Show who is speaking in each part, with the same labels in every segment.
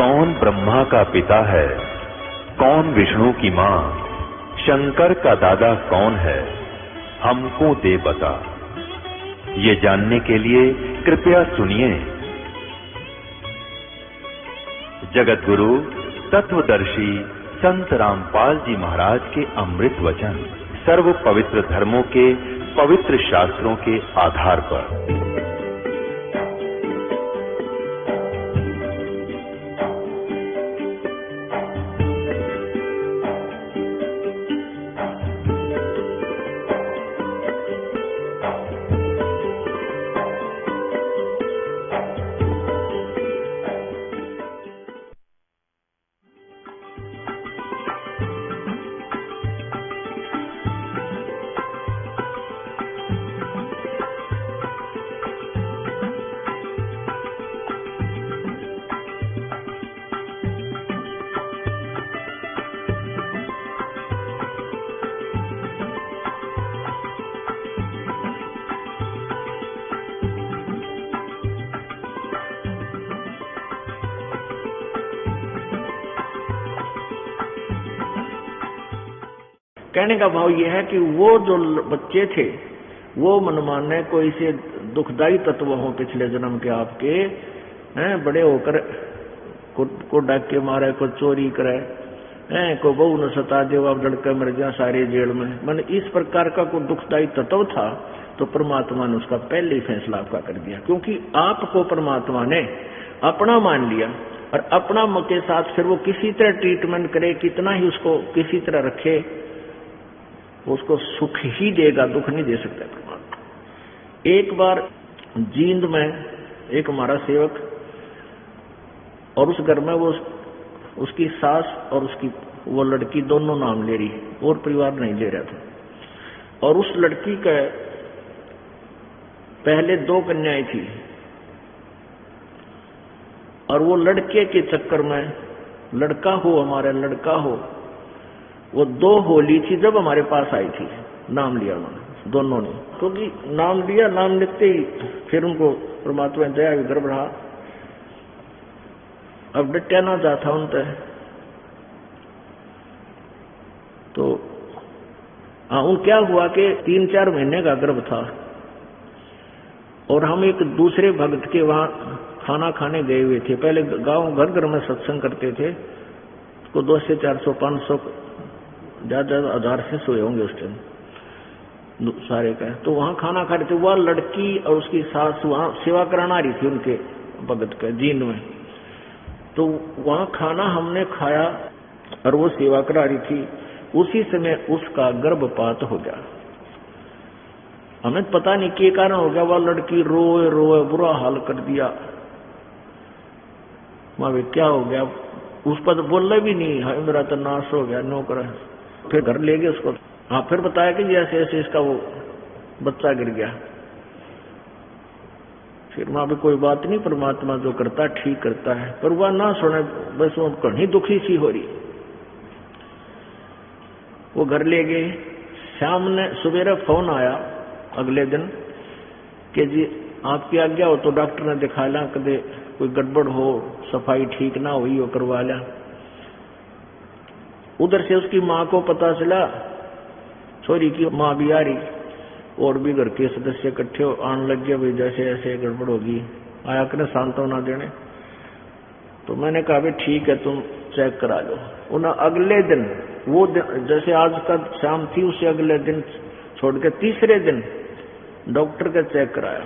Speaker 1: कौन ब्रह्मा का पिता है, कौन विष्णु की मां, शंकर का दादा कौन है, हमको दे बता। ये जानने के लिए कृपया सुनिए। जगत गुरु तत्वदर्शी संत रामपाल जी महाराज के अमृत वचन सर्व पवित्र धर्मों के पवित्र शास्त्रों के आधार पर।
Speaker 2: कहने का भाव यह है कि वो जो बच्चे थे वो मनमाने कोई से दुखदायी तत्व हो पिछले जन्म के आपके हैं, बड़े होकर को डाके मारे, को चोरी करे, को बहू न सता दे, अब लड़के मर गया सारे जेल में, मन इस प्रकार का कोई दुखदायी तत्व था। तो परमात्मा ने उसका पहले ही फैसला आपका कर दिया, क्योंकि आपको परमात्मा ने अपना मान लिया और अपना के साथ फिर वो किसी तरह ट्रीटमेंट करे, कितना ही उसको किसी तरह रखे, उसको सुख ही देगा, दुख नहीं दे सकता परमात्मा। एक बार जींद में एक हमारा सेवक और उस घर में वो उसकी सास और उसकी वो लड़की दोनों नाम ले रही और परिवार नहीं ले रहा था। और उस लड़की का पहले 2 कन्याएं थी और वो लड़के के चक्कर में लड़का हो, हमारा लड़का हो, वो 2 होली थी जब हमारे पास आई थी। नाम लिया उन्होंने दोनों ने, क्योंकि नाम लिया, नाम लिखते ही फिर उनको परमात्मा दया गर्भ रहा। अब डटया ना जाता उन पे तो उन क्या हुआ कि 3-4 महीने का गर्भ था और हम एक दूसरे भक्त के वहां खाना खाने गए हुए थे। पहले गांव घर घर में सत्संग करते थे, उसको 200 से 400 500 ज्यादा 1000 से सोए होंगे उस टाइम सारे का। तो वहां खाना खा रहे थे, वह लड़की और उसकी सास वहां सेवा कराना आ रही थी उनके भगत के जींद में। तो वहां खाना हमने खाया और वो सेवा करा रही थी, उसी समय उसका गर्भपात हो गया। हमें पता नहीं क्या कारण हो गया, वह लड़की रोए रोए बुरा हाल कर दिया। वहां क्या हो गया, उस पर बोलना भी नहीं, हाय मेरा तो नाश हो गया, नौकर। फिर घर ले गए उसको। फिर बताया कि ऐसे ऐसे इसका वो बच्चा गिर गया। फिर वहां भी कोई बात नहीं, परमात्मा जो करता ठीक करता है, पर वह ना सुने, बस वो कहीं दुखी सी हो रही। वो घर ले गए। शाम ने सवेरे फोन आया अगले दिन कि जी आपकी आज्ञा हो तो डॉक्टर ने दिखा लिया, कदे कोई गड़बड़ हो, सफाई ठीक ना हुई हो, करवा लिया। उधर से उसकी माँ को पता चला, छोरी की माँ भी आ रही और भी घर के सदस्य इकट्ठे आने लग गए, भाई जैसे ऐसे गड़बड़ होगी, आया कर सांत्वना देने। तो मैंने कहा भाई ठीक है, तुम चेक करा लो। उन्हें अगले दिन वो जैसे आज का शाम थी, उसे अगले दिन छोड़ के तीसरे दिन डॉक्टर का चेक कराया।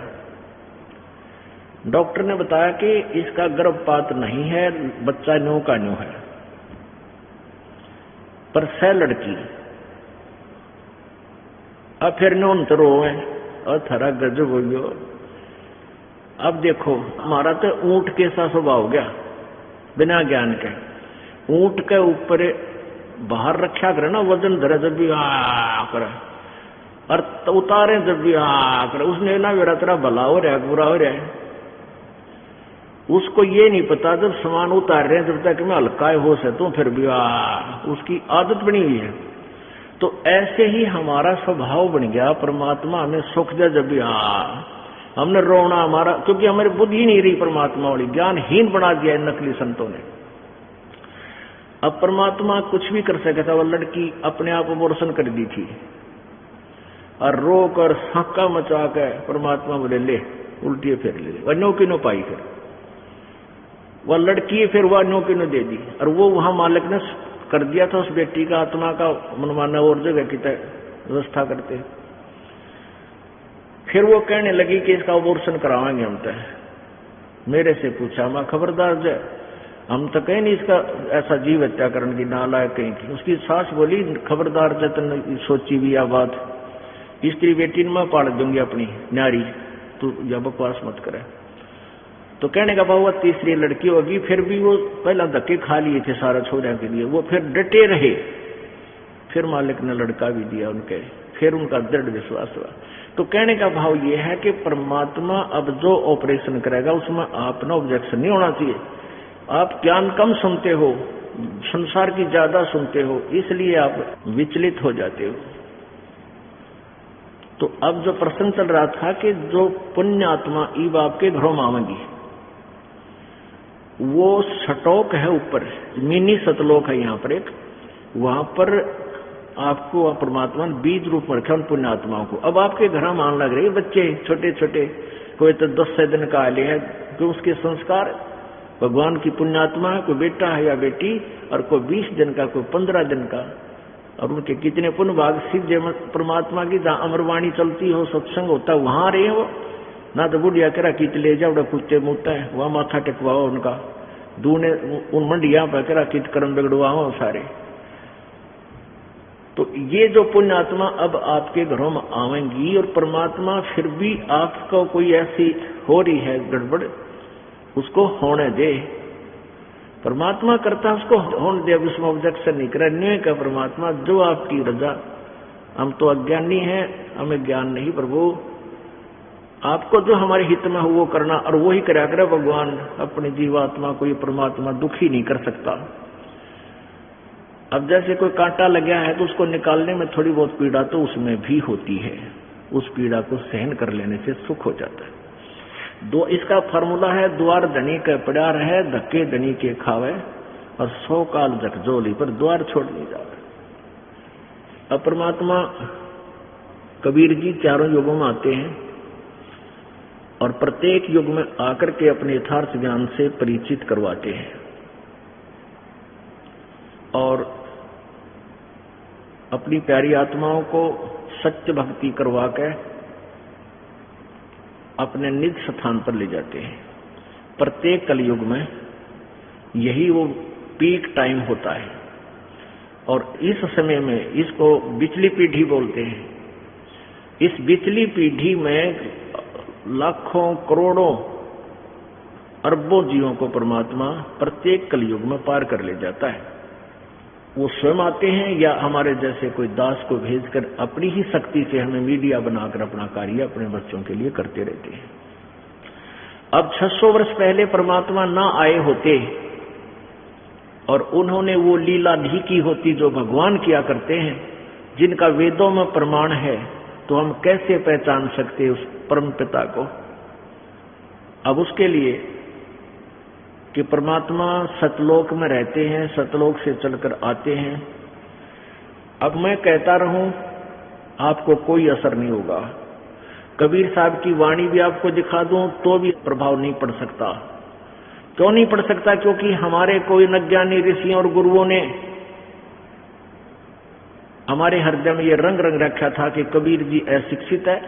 Speaker 2: डॉक्टर ने बताया कि इसका गर्भपात नहीं है, बच्चा न्यू का न्यू है, पर सह लड़की। अब फिर न्यूनतरो है और थरा गजब हो गयो। अब देखो हमारा तो ऊंट के सा स्वभाव हो गया, बिना ज्ञान के। ऊंट के ऊपर बाहर रखा करे ना, वजन धरे जब भी करे और उतारे जब भी करे, उसने ना मेरा तेरा भला हो रहा है बुरा हो रहा है, उसको ये नहीं पता जब सामान उतार रहे हैं जब तक मैं हल्का होश है तो फिर भी उसकी आदत बनी हुई है। तो ऐसे ही हमारा स्वभाव बन गया। परमात्मा हमें सुख दे जब भी हमने रोना हमारा, क्योंकि हमारी बुद्धि नहीं रही परमात्मा वाली, ज्ञानहीन बना दिया है नकली संतों ने। अब परमात्मा कुछ भी कर सका था। वह लड़की अपने आप अबॉर्शन कर दी थी और रो कर हाका मचा के परमात्मा बोले ले उल्टी फिर ले, वह नो की नो पाई। फिर वह लड़की फिर वह नो की नो दे दी और वो वहां मालिक ने कर दिया था उस बेटी का आत्मा का मनमाना और जगह की व्यवस्था करते। फिर वो कहने लगी कि इसका अबॉर्शन करावाएंगे हम तय। मेरे से पूछा, मैं खबरदार जय, हम तो कहीं नहीं इसका ऐसा जीव हत्या करने की नालायक कहीं की। उसकी सास बोली खबरदार जतन सोची भी यह बात, स्त्री बेटी मैं पाल दूंगी अपनी नारी, तू या बकवास मत करे। तो कहने का भाव तीसरी लड़की होगी। फिर भी वो पहला धक्के खा लिए थे सारा छोड़ने के लिए, वो फिर डटे रहे। फिर मालिक ने लड़का भी दिया उनके, फिर उनका दृढ़ विश्वास हुआ। तो कहने का भाव ये है कि परमात्मा अब जो ऑपरेशन करेगा उसमें अपना ऑब्जेक्शन नहीं होना चाहिए। आप ज्ञान कम सुनते हो, संसार की ज्यादा सुनते हो, इसलिए आप विचलित हो जाते हो। तो अब जो प्रश्न चल रहा था कि जो पुण्य आत्मा ईब आपके घरों में आवेगी, वो सटोक है ऊपर, मिनी सतलोक है यहाँ पर एक, वहां पर आपको परमात्मा ने बीज रूप में रखा उन पुण्य आत्माओं को। अब आपके घर में आने लग रहे बच्चे छोटे छोटे, कोई तो 10 दिन का आले है, तो उसके संस्कार भगवान की पुण्यात्मा है, कोई बेटा है या बेटी, और कोई 20 दिन का, कोई 15 दिन का, और उनके कितने पुण्य भाग सिद्ध परमात्मा की। जहां अमरवाणी चलती हो, सत्संग होता है, वहां रहे हो ना। तो बुढ़िया करा कित ले जाओ, कुत्ते मुँहता है, वहां माथा टेकवाओ उनका, दूने उन मंडिया पर करा कित कर्म बिगड़वाओ सारे। तो ये जो पुण्य आत्मा अब आपके घरों में आवेंगी, और परमात्मा फिर भी आपको कोई ऐसी हो रही है गड़बड़, उसको होने दे। परमात्मा करता उसको होने दे, अब उसमें ऑब्जेक्शन नहीं करा। न्याय का परमात्मा जो आपकी रजा, हम तो अज्ञानी हैं, हमें ज्ञान नहीं प्रभु, आपको जो हमारे हित में हो वो करना, और वो ही करा करे भगवान। अपने जीवात्मा को ये परमात्मा दुखी नहीं कर सकता। अब जैसे कोई कांटा लगा है तो उसको निकालने में थोड़ी बहुत पीड़ा तो उसमें भी होती है, उस पीड़ा को सहन कर लेने से सुख हो जाता है। इसका फार्मूला है, द्वार धनी के पड़ा रहे, धक्के धनी के खावे, और 100 काल झकझोली पर द्वार छोड़ नहीं जावे। अब परमात्मा कबीर जी चारों युगों में आते हैं, और प्रत्येक युग में आकर के अपने यथार्थ ज्ञान से परिचित करवाते हैं, और अपनी प्यारी आत्माओं को सत्य भक्ति करवा के अपने निज स्थान पर ले जाते हैं। प्रत्येक कलयुग में यही वो पीक टाइम होता है, और इस समय में इसको बिचली पीढ़ी बोलते हैं। इस बिचली पीढ़ी में लाखों करोड़ों अरबों जीवों को परमात्मा प्रत्येक कलयुग में पार कर ले जाता है। वो स्वयं आते हैं या हमारे जैसे कोई दास को भेजकर अपनी ही शक्ति से हमें मीडिया बनाकर अपना कार्य अपने बच्चों के लिए करते रहते हैं। अब 600 वर्ष पहले परमात्मा ना आए होते और उन्होंने वो लीला नहीं की होती जो भगवान किया करते हैं, जिनका वेदों में प्रमाण है, तो हम कैसे पहचान सकते उस परम पिता को। अब उसके लिए कि परमात्मा सतलोक में रहते हैं, सतलोक से चलकर आते हैं। अब मैं कहता रहूं आपको कोई असर नहीं होगा, कबीर साहब की वाणी भी आपको दिखा दूं तो भी प्रभाव नहीं पड़ सकता। क्यों नहीं पड़ सकता? क्योंकि हमारे कोई अज्ञानी ऋषियों और गुरुओं ने हमारे हृदय में ये रंग रखा था कि कबीर जी अशिक्षित है,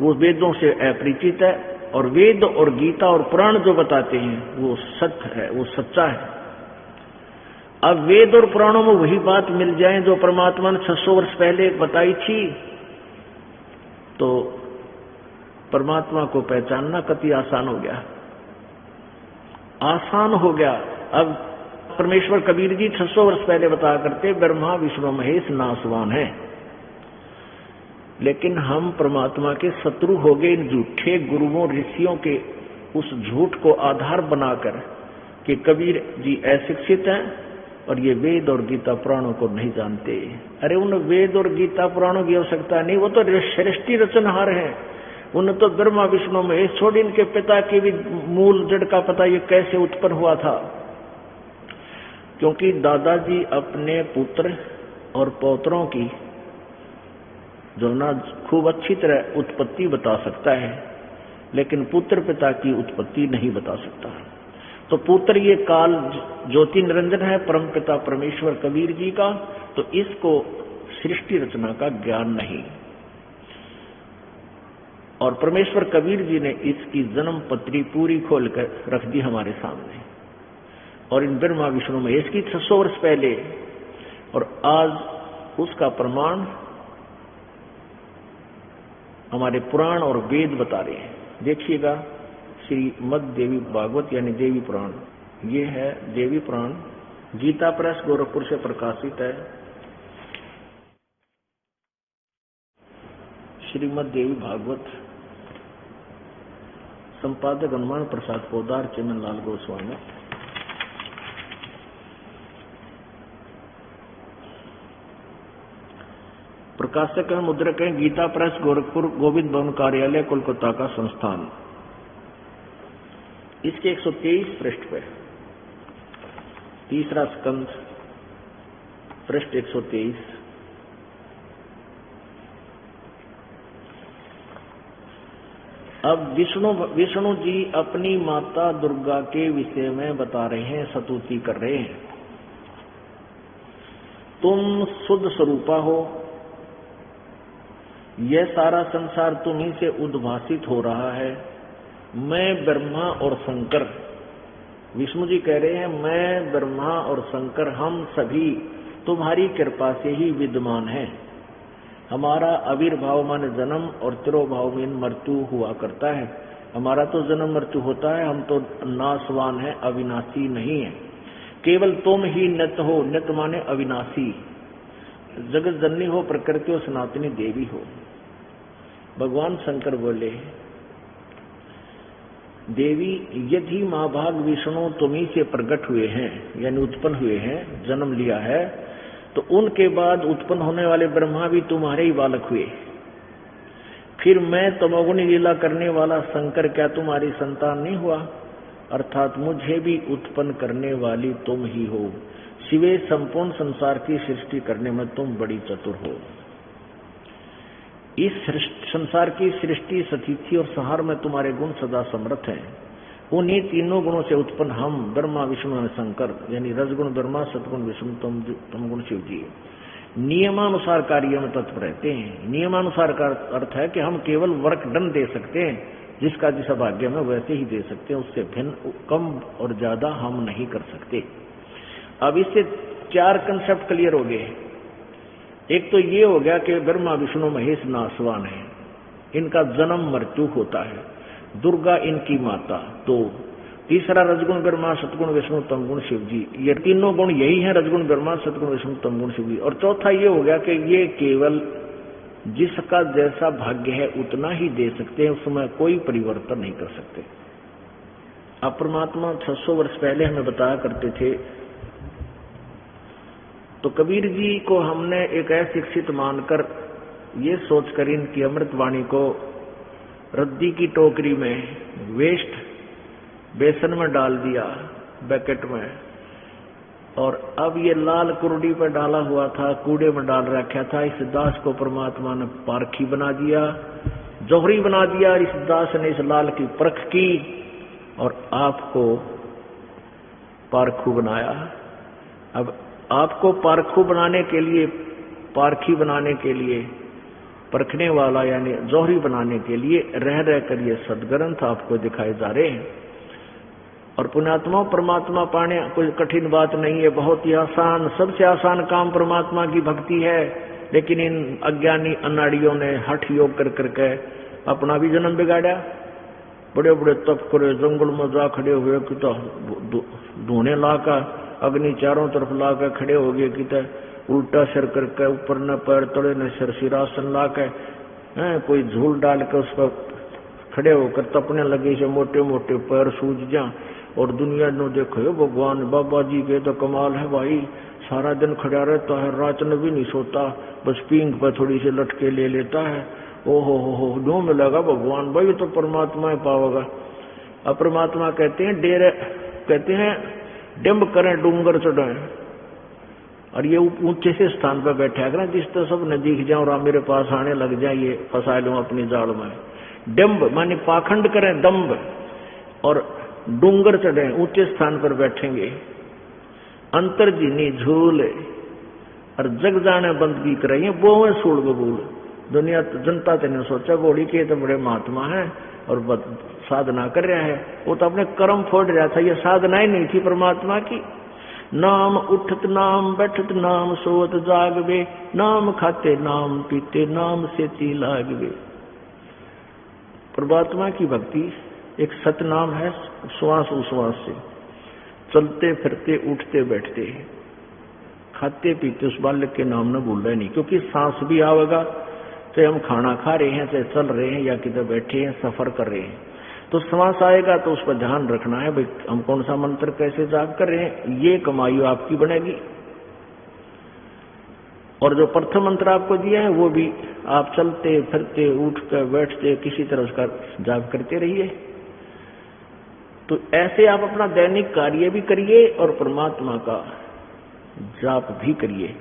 Speaker 2: वो वेदों से अपरिचित है, और वेद और गीता और पुराण जो बताते हैं वो सत्य है, वो सच्चा है। अब वेद और पुराणों में वही बात मिल जाए जो परमात्मा ने 600 वर्ष पहले बताई थी, तो परमात्मा को पहचानना कति आसान हो गया, आसान हो गया। अब परमेश्वर कबीर जी 600 वर्ष पहले बताया करते ब्रह्मा विष्णु महेश नासवान है, लेकिन हम परमात्मा के शत्रु हो गए इन झूठे गुरुओं ऋषियों के उस झूठ को आधार बनाकर कि कबीर जी अशिक्षित हैं और ये वेद और गीता पुराणों को नहीं जानते। अरे उन वेद और गीता पुराणों की आवश्यकता नहीं, वो तो सृष्टि रचनहार हैं, उन्हें तो ब्रह्मा विष्णु महेश छोड़ इनके पिता की भी मूल जड़ का पता ये कैसे उत्पन्न हुआ था। क्योंकि दादाजी अपने पुत्र और पौत्रों की जो ना खूब अच्छी तरह उत्पत्ति बता सकता है, लेकिन पुत्र पिता की उत्पत्ति नहीं बता सकता। तो पुत्र ये काल ज्योति निरंजन है परम पिता परमेश्वर कबीर जी का, तो इसको सृष्टि रचना का ज्ञान नहीं। और परमेश्वर कबीर जी ने इसकी जन्म पत्री पूरी खोलकर रख दी हमारे सामने, और इन ब्रह्मा विष्णु महेश की 600 वर्ष पहले, और आज उसका प्रमाण हमारे पुराण और वेद बता रहे हैं। देखिएगा श्रीमद् देवी भागवत यानी देवी पुराण, ये है देवी पुराण, गीता प्रेस गोरखपुर से प्रकाशित है। श्रीमद् देवी भागवत, संपादक हनुमान प्रसाद पोदार, चेमन लाल गोस्वामी। प्रकाशक है, मुद्रक है गीता प्रेस गोरखपुर, गोविंद भवन कार्यालय कोलकाता का संस्थान। इसके 123 पृष्ठ पे, तीसरा स्कंध, पृष्ठ 123। अब विष्णु जी अपनी माता दुर्गा के विषय में बता रहे हैं, स्तुति कर रहे हैं। तुम शुद्ध स्वरूपा हो, यह सारा संसार तुम्ही से उद्भासित हो रहा है। मैं ब्रह्मा और शंकर, विष्णु जी कह रहे हैं मैं ब्रह्मा और शंकर हम सभी तुम्हारी कृपा से ही विद्यमान हैं। हमारा आविर्भाव माने जन्म और तिरोभाव में मृत्यु हुआ करता है। हमारा तो जन्म मृत्यु होता है, हम तो नाशवान है, अविनाशी नहीं है। केवल तुम ही नित्य हो, नित्य माने अविनाशी, जगत जननी हो, प्रकृति हो, सनातनी देवी हो। भगवान शंकर बोले देवी यदि माँ भाग विष्णु तुम्ही से प्रकट हुए हैं, यानी उत्पन्न हुए हैं, जन्म लिया है, तो उनके बाद उत्पन्न होने वाले ब्रह्मा भी तुम्हारे ही बालक हुए। फिर मैं तमोगुणी लीला करने वाला शंकर क्या तुम्हारी संतान नहीं हुआ? अर्थात मुझे भी उत्पन्न करने वाली तुम ही हो। शिवे संपूर्ण संसार की सृष्टि करने में तुम बड़ी चतुर हो। इस संसार की सृष्टि, स्थिति और संहार में तुम्हारे गुण सदा समर्थ हैं। उन्हीं तीनों गुणों से उत्पन्न हम ब्रह्मा विष्णु और शंकर, यानी रजगुण ब्रह्मा, सतगुण विष्णु, तमगुण शिव जी नियमानुसार कार्य में तत्पर रहते हैं। नियमानुसार का अर्थ है कि हम केवल वर्क डन दे सकते हैं, जिसका जिस भाग्य में वैसे ही दे सकते हैं, उससे भिन्न कम और ज्यादा हम नहीं कर सकते। अब इससे 4 कंसेप्ट क्लियर हो गए। एक तो ये हो गया कि ब्रह्मा विष्णु महेश नाशवान है, इनका जन्म मृत्यु होता है, दुर्गा इनकी माता। तो तीसरा रजगुण ब्रह्मा, सतगुण विष्णु, तमगुण शिव जी, ये तीनों गुण यही हैं, रजगुण ब्रह्मा, सतगुण विष्णु, तमगुण शिव जी। और चौथा ये हो गया कि ये केवल जिसका जैसा भाग्य है उतना ही दे सकते हैं, उसमें कोई परिवर्तन नहीं कर सकते। अब परमात्मा 600 वर्ष पहले हमें बताया करते थे, तो कबीर जी को हमने एक ऐसे शिक्षित मानकर ये सोचकर इनकी अमृतवाणी को रद्दी की टोकरी में, वेस्ट बेसन में डाल दिया, पैकेट में, और अब ये लाल कुर्डी पर डाला हुआ था, कूड़े में डाल रखा था। इस दास को परमात्मा ने पारखी बना दिया, जौहरी बना दिया। इस दास ने इस लाल की परख की और आपको पारखू बनाया। अब आपको पारखू बनाने के लिए, पारखी बनाने के लिए, परखने वाला यानी जौहरी बनाने के लिए रह रहकर ये सदग्रंथ आपको दिखाए जा रहे हैं। और पुण्यात्मा परमात्मा पाने कोई कठिन बात नहीं है, बहुत ही आसान, सबसे आसान काम परमात्मा की भक्ति है। लेकिन इन अज्ञानी अनाड़ियों ने हठ योग कर करके अपना भी जन्म बिगाड़ा। बड़े बड़े तप करे, जंगल में जा खड़े हुए कि तो धोने लाका, अग्नि चारों तरफ लाकर खड़े हो गए कि तो उल्टा सिर करके, ऊपर न पैर तले न सिर, सिरासन लाके कोई झूल डाल के उस पर खड़े होकर तपने लगे से मोटे मोटे पैर सूझ जा। और दुनिया ने देखो भगवान बाबा जी के तो कमाल है भाई, सारा दिन खड़ा रहता है, रात में भी नहीं सोता, बस पींग पर थोड़ी सी लटके ले लेता है। ओहो जो मिलेगा भगवान भाई, तो परमात्मा ही पाओगा। अब परमात्मा कहते हैं डिम्ब करें डूंगर चढ़े, और ये ऊंचे से स्थान पर बैठा करें जिस तरह सब न दिख जाए और आप मेरे पास आने लग जाए, ये फंसा लूं अपनी जाल में। डिम्ब माने पाखंड करें, दम्ब, और डूंगर चढ़े, ऊंचे स्थान पर बैठेंगे। अंतर्जीनी झूल और जग जाने बंदगी करेंगे, वो में सूल बबूल। दुनिया जनता ने सोचा गोड़ी के तो बड़े महात्मा है और साधना कर रहा है, वो तो अपने कर्म फोड़ रहा था, ये साधना ही नहीं थी परमात्मा की। नाम उठत नाम बैठत नाम सोत जागवे, नाम खाते नाम पीते नाम से ती लागवे। परमात्मा की भक्ति एक सतनाम है, श्वास उश्वास से, चलते फिरते उठते बैठते खाते पीते उस बालक के नाम न भूल रहे नहीं, क्योंकि सांस भी आवेगा, चाहे हम खाना खा रहे हैं, चाहे चल रहे हैं या किधर बैठे हैं, सफर कर रहे हैं, तो श्वास आएगा तो उस पर ध्यान रखना है भाई हम कौन सा मंत्र कैसे जाप कर रहे हैं, ये कमाई आपकी बनेगी। और जो प्रथम मंत्र आपको दिया है वो भी आप चलते फिरते उठकर बैठते किसी तरह उसका जाप करते रहिए। तो ऐसे आप अपना दैनिक कार्य भी करिए और परमात्मा का जाप भी करिए,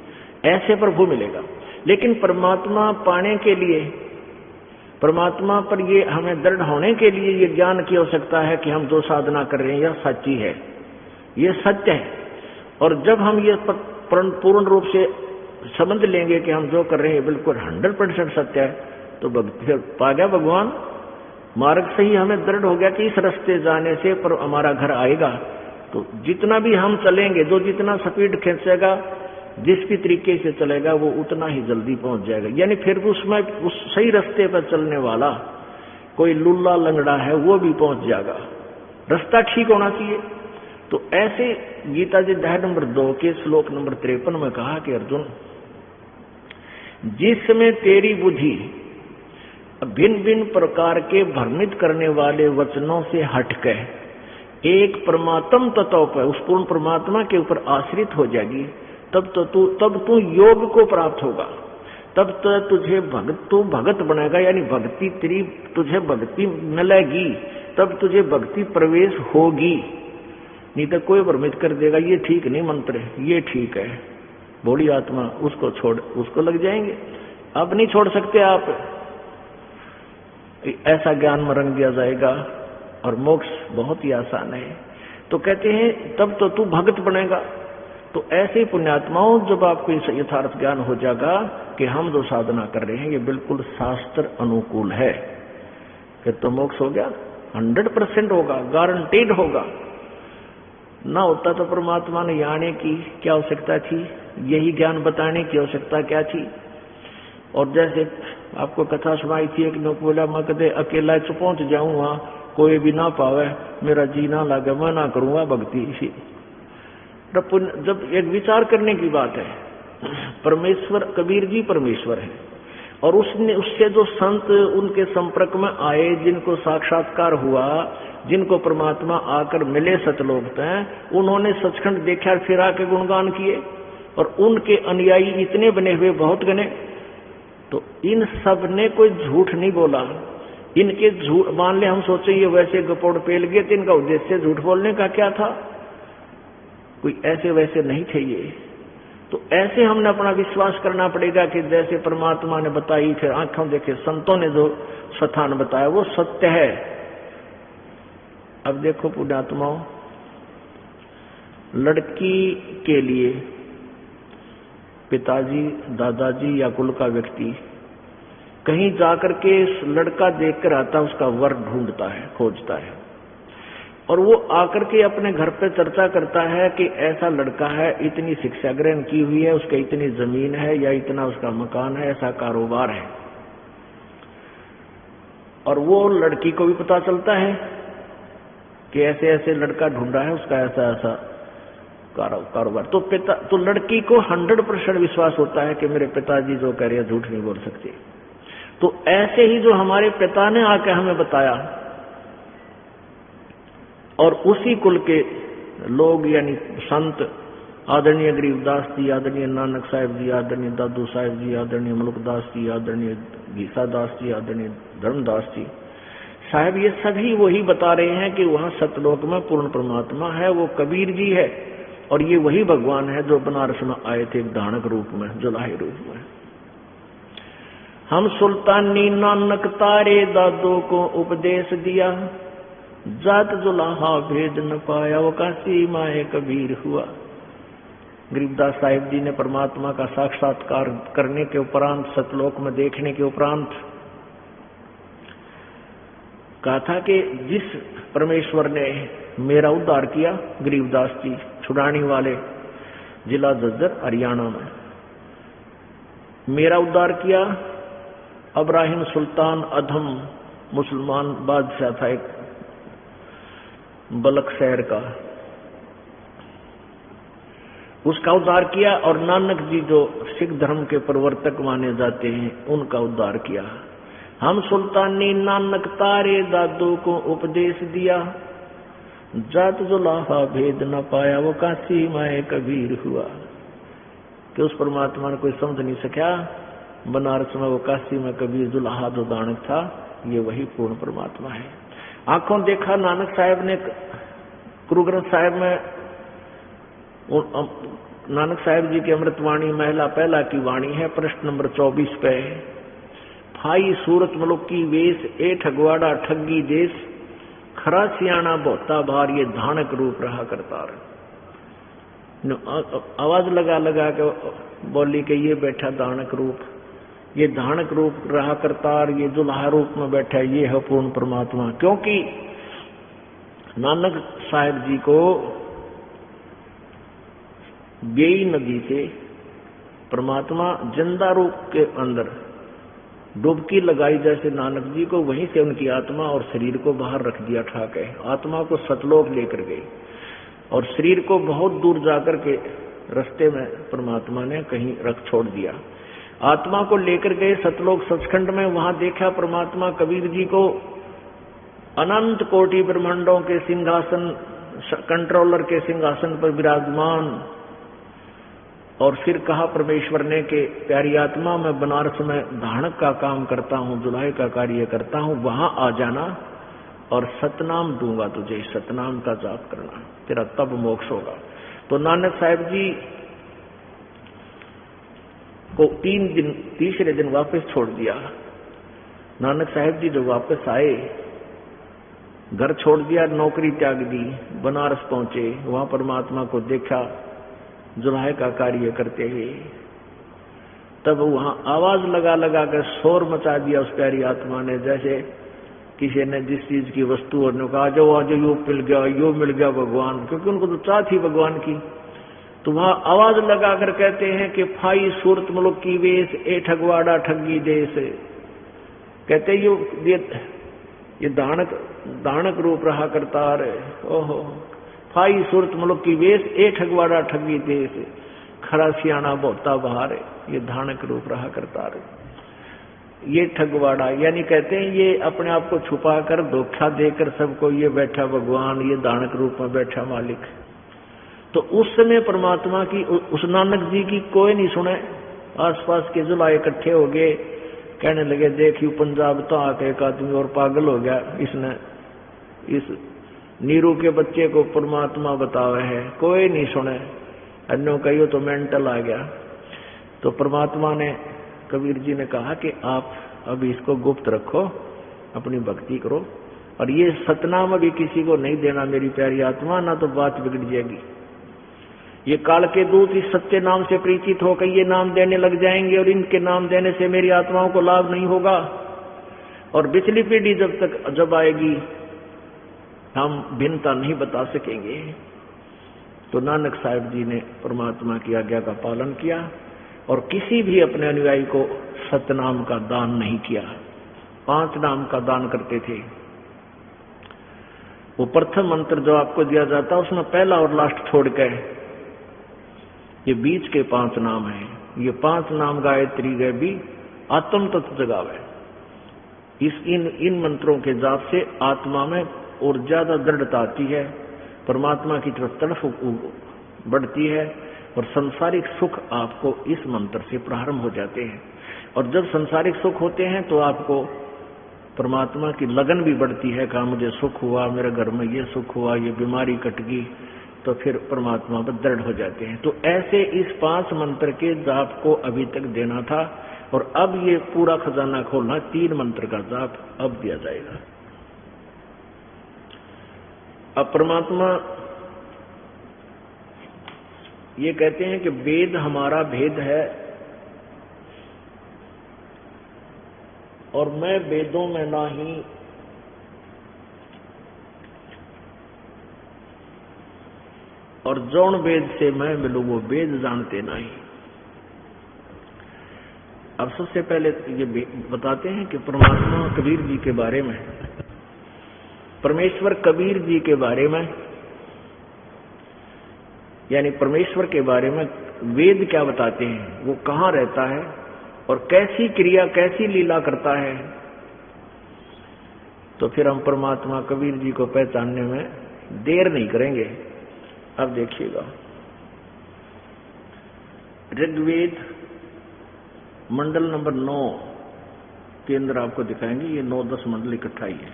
Speaker 2: ऐसे प्रभु मिलेगा। लेकिन परमात्मा पाने के लिए, परमात्मा पर ये हमें दृढ़ होने के लिए ये ज्ञान की आवश्यकता है कि हम जो साधना कर रहे हैं यह सच्ची है, ये सत्य है। और जब हम ये पूर्ण रूप से समझ लेंगे कि हम जो कर रहे हैं बिल्कुल 100% सत्य है, तो फिर पा गया भगवान, मार्ग से ही हमें दृढ़ हो गया कि इस रास्ते जाने से पर हमारा घर आएगा। तो जितना भी हम चलेंगे, जो जितना स्पीड खींचेगा, जिस भी तरीके से चलेगा, वो उतना ही जल्दी पहुंच जाएगा। यानी फिर उसमें उस सही रास्ते पर चलने वाला कोई लुल्ला लंगड़ा है वो भी पहुंच जाएगा, रास्ता ठीक होना चाहिए। तो ऐसे गीता जी अध्याय नंबर 2 के श्लोक नंबर 53 में कहा कि अर्जुन, जिसमें तेरी बुद्धि भिन्न भिन्न प्रकार के भ्रमित करने वाले वचनों से हटकर एक परमात्म तत्व पर, उस पूर्ण परमात्मा के ऊपर आश्रित हो जाएगी, तब तू योग को प्राप्त होगा, तब तो तू भगत बनेगा। यानी भक्ति तेरी, तुझे भक्ति मिलेगी, तब तुझे भक्ति प्रवेश होगी। नहीं तो कोई भ्रमित कर देगा ये ठीक नहीं मंत्र, ये ठीक है, भोली आत्मा, उसको छोड़, उसको लग जाएंगे। अब नहीं छोड़ सकते आप, ऐसा ज्ञान में रंग दिया जाएगा और मोक्ष बहुत ही आसान है। तो कहते हैं तब तो तू भगत बनेगा। तो ऐसे ही पुण्यात्माओं, जब आपको यथार्थ ज्ञान हो जाएगा कि हम जो साधना कर रहे हैं ये बिल्कुल शास्त्र अनुकूल है, फिर तो मोक्ष हो गया, 100% होगा, गारंटीड होगा। ना होता तो परमात्मा ने आने की क्या आवश्यकता थी, यही ज्ञान बताने की आवश्यकता क्या थी। और जैसे आपको कथा सुनाई थी, एक ने बोला मैं कदे अकेला च पहुंच जाऊं, वहां कोई भी ना पावे, मेरा जी ना लागे, मैं ना करूंगा भक्ति। इसी जब एक विचार करने की बात है, परमेश्वर, कबीर जी परमेश्वर है, और उससे जो संत उनके संपर्क में आए, जिनको साक्षात्कार हुआ, जिनको परमात्मा आकर मिले सतलोक में, उन्होंने सचखंड देखा, फिर आके गुणगान किए, और उनके अनुयायी इतने बने हुए बहुत गने। तो इन सब ने कोई झूठ नहीं बोला। इनके झूठ मान ले, हम सोचे ये वैसे गपोड़ पेल गए, तो इनका उद्देश्य झूठ बोलने का क्या था, कोई ऐसे वैसे नहीं थे ये। तो ऐसे हमने अपना विश्वास करना पड़ेगा कि जैसे परमात्मा ने बताई, फिर आंखों देखे संतों ने जो स्थान बताया वो सत्य है। अब देखो पुण्यात्माओं, लड़की के लिए पिताजी, दादाजी या कुल का व्यक्ति कहीं जाकर के लड़का देखकर आता, उसका वर ढूंढता है, खोजता है, और वो आकर के अपने घर पे चर्चा करता है कि ऐसा लड़का है, इतनी शिक्षा ग्रहण की हुई है, उसका इतनी जमीन है या इतना उसका मकान है, ऐसा कारोबार है। और वो लड़की को भी पता चलता है कि ऐसे ऐसे लड़का ढूंढा है, उसका ऐसा ऐसा कारोबार। तो लड़की को 100% विश्वास होता है कि मेरे पिताजी जो कह रहे हैं झूठ नहीं बोल सकते। तो ऐसे ही जो हमारे पिता ने आके हमें बताया, और उसी कुल के लोग यानी संत, आदरणीय गरीबदास जी, आदरणीय नानक साहिब जी, आदरणीय दादू साहिब जी, आदरणीय मुलुकदास जी, आदरणीय गीसा दास जी, आदरणीय धर्मदास जी, साहब ये सभी वही बता रहे हैं कि वहां सतलोक में पूर्ण परमात्मा है, वो कबीर जी है, और ये वही भगवान है जो बनारस में आए थे धानक रूप में, जुलाहे रूप में। हम सुल्तानी नानक तारे दादों को उपदेश दिया, जात जुलाहा भेद न पाया, वो काशी माए कबीर हुआ। गरीबदास साहिब जी ने परमात्मा का साक्षात्कार करने के उपरांत, सतलोक में देखने के उपरांत कहा था कि जिस परमेश्वर ने मेरा उद्धार किया, गरीबदास जी छुड़ानी वाले, जिला झज्जर हरियाणा में मेरा उद्धार किया। इब्राहिम सुल्तान अधम मुसलमान बादशाह था एक बलक शहर का, उसका उद्धार किया, और नानक जी जो सिख धर्म के प्रवर्तक माने जाते हैं उनका उद्धार किया। हम सुल्तानी नानक तारे दादों को उपदेश दिया, जात जुलाहा भेद न पाया, वो काशी माए कबीर हुआ। कि उस परमात्मा ने कोई समझ नहीं सका, बनारस में वो काशी में कबीर जुलाहा जो दानक था, ये वही पूर्ण परमात्मा है। आंखों देखा नानक साहब ने गुरु ग्रंथ साहिब में, नानक साहब जी की अमृतवाणी महिला पहला की वाणी है, प्रश्न नंबर 24 पे, फाई सूरत मुलुक की वेश, ए ठगवाड़ा ठगी देश, खरा सियाणा बहुता भार, ये धानक रूप रहा करतार। आवाज लगा लगा के बोली कि ये बैठा धानक रूप, ये धानक रूप रहा करतार, ये जुलाहा रूप में बैठा, ये है पूर्ण परमात्मा। क्योंकि नानक साहब जी को बेई नदी से परमात्मा जिंदा रूप के अंदर डुबकी लगाई, जैसे नानक जी को वहीं से उनकी आत्मा और शरीर को बाहर रख दिया ठाक है। आत्मा को सतलोक लेकर गई और शरीर को बहुत दूर जाकर के रास्ते में परमात्मा ने कहीं रख छोड़ दिया। आत्मा को लेकर गए सतलोक सचखंड में, वहां देखा परमात्मा कबीर जी को अनंत कोटि ब्रह्मांडों के सिंहासन, कंट्रोलर के सिंहासन पर विराजमान। और फिर कहा परमेश्वर ने कि प्यारी आत्मा, मैं बनारस में धानक का काम करता हूं, जुलाहे का कार्य करता हूं, वहां आ जाना और सतनाम दूंगा तुझे, सतनाम का जाप करना, तेरा तब मोक्ष होगा। तो नानक साहब जी को 3 दिन, तीसरे दिन वापस छोड़ दिया। नानक साहब जी जो वापस आए, घर छोड़ दिया, नौकरी त्याग दी, बनारस पहुंचे, वहां परमात्मा को देखा जुलाहे का कार्य करते हुए। तब वहां आवाज लगा लगा कर शोर मचा दिया उस प्यारी आत्मा ने, जैसे किसी ने जिस चीज की वस्तु और ने कहा जो आज यो मिल गया, यो मिल गया भगवान, क्योंकि उनको तो चाह थी भगवान की। तो वहां आवाज लगा कर कहते हैं कि फाई सूरत मुलुक की वेश, ए ठगवाड़ा ठगी देश। कहते ये दानक रूप रहा करतार, ओहो फाई सूरत मुलुक की वेश, ए ठगवाड़ा ठगी देश, खरा सियाणा बहुता बहार, ये धानक रूप रहा करतार। ये ठगवाड़ा यानी कहते हैं ये अपने आप को छुपा कर धोखा देकर सबको ये बैठा भगवान, ये दानक रूप में बैठा मालिक। तो उस समय परमात्मा की, उस नानक जी की कोई नहीं सुने। आसपास के जुलाहे इकट्ठे हो गए, कहने लगे देखियो पंजाब तो आके एक आदमी और पागल हो गया, इसने इस नीरू के बच्चे को परमात्मा बतावे है, कोई नहीं सुने। अन्यों कहियो तो मेंटल आ गया। तो परमात्मा ने, कबीर जी ने कहा कि आप अभी इसको गुप्त रखो, अपनी भक्ति करो, और ये सतनाम अभी किसी को नहीं देना मेरी प्यारी आत्मा, ना तो बात बिगड़ जाएगी। ये काल के दूत इस सच्चे नाम से परिचित होकर ये नाम देने लग जाएंगे, और इनके नाम देने से मेरी आत्माओं को लाभ नहीं होगा। और पिछली पीढ़ी जब आएगी हम भिन्नता नहीं बता सकेंगे। तो नानक साहब जी ने परमात्मा की आज्ञा का पालन किया और किसी भी अपने अनुयायी को सतनाम का दान नहीं किया। 5 नाम का दान करते थे। वो प्रथम मंत्र जो आपको दिया जाता उसमें पहला और लास्ट छोड़ के ये बीच के 5 नाम हैं। ये 5 नाम गायत्री गए भी आत्म तत्व जगावे। इन मंत्रों के जाप से आत्मा में और ज्यादा दृढ़ता आती है, परमात्मा की तरफ बढ़ती है, और संसारिक सुख आपको इस मंत्र से प्रारंभ हो जाते हैं। और जब संसारिक सुख होते हैं तो आपको परमात्मा की लगन भी बढ़ती है, कहा मुझे सुख हुआ, मेरे घर में ये सुख हुआ, ये बीमारी कट गई, तो फिर परमात्मा पर दृढ़ हो जाते हैं। तो ऐसे इस 5 मंत्र के जाप को अभी तक देना था, और अब ये पूरा खजाना खोलना, 3 मंत्र का जाप अब दिया जाएगा। अब परमात्मा ये कहते हैं कि वेद हमारा भेद है, और मैं वेदों में नाही, और जौन वेद से मैं मिलूं वो वेद जानते नहीं। अब सबसे पहले ये बताते हैं कि परमात्मा कबीर जी के बारे में, परमेश्वर कबीर जी के बारे में, यानी परमेश्वर के बारे में वेद क्या बताते हैं, वो कहाँ रहता है और कैसी क्रिया कैसी लीला करता है। तो फिर हम परमात्मा कबीर जी को पहचानने में देर नहीं करेंगे। अब देखिएगा, ऋग्वेद मंडल नंबर 9 के अंदर आपको दिखाएंगे, ये 9-10 मंडल इकट्ठा ही है।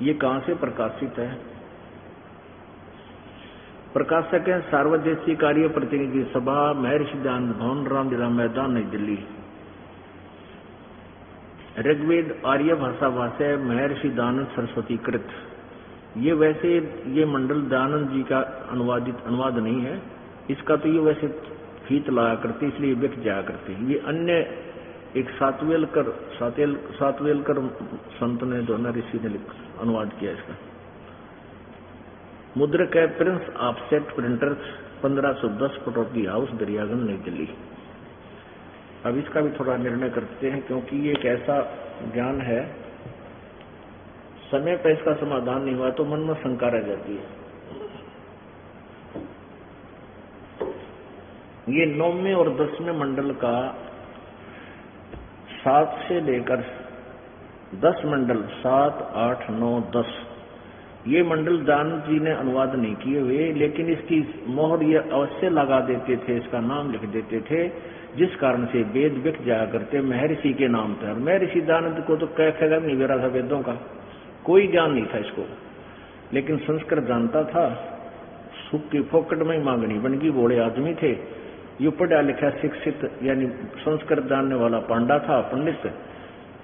Speaker 2: ये कहां से प्रकाशित है? प्रकाशक है सार्वदेशीय कार्य प्रतिनिधि सभा, महर्षि दयानंद भवन, रामलीला मैदान, नई दिल्ली। ऋग्वेद आर्य भाषा भाष्य, महर्षि दयानंद सरस्वती कृत। ये वैसे ये मंडल दयानंद जी का अनुवाद नहीं है, इसका तो ये वैसे फीत लाया करते, इसलिए बिक जाया करते। ये अन्य एक सातवेलकर संत ने, दोनों ऋषि ने अनुवाद किया इसका। मुद्रक है Prince offset printers, 1510, Pataudi house, Daryaganj, नई दिल्ली। अब इसका भी थोड़ा निर्णय करते हैं, क्योंकि ये एक ऐसा ज्ञान है, समय पर इसका समाधान नहीं हुआ तो मन में शंका रह जाती है। ये 9वें और 10वें मंडल का 7 से लेकर 10 मंडल, 7, 8, 9, 10, ये मंडल दयानंद जी ने अनुवाद नहीं किए हुए, लेकिन इसकी मोहर ये अवश्य लगा देते थे, इसका नाम लिख देते थे, जिस कारण से वेद बिक जाया करते महर्षि के नाम पर। महर्षि दयानंद को तो खैर नहीं बेरा था, वेदों का कोई ज्ञान नहीं था इसको, लेकिन संस्कृत जानता था, सुख की फोकट में मांगनी बन गई, बोले आदमी थे। ये पढ़ा लिखा शिक्षित यानी संस्कृत जानने वाला पांडा था, पंडित,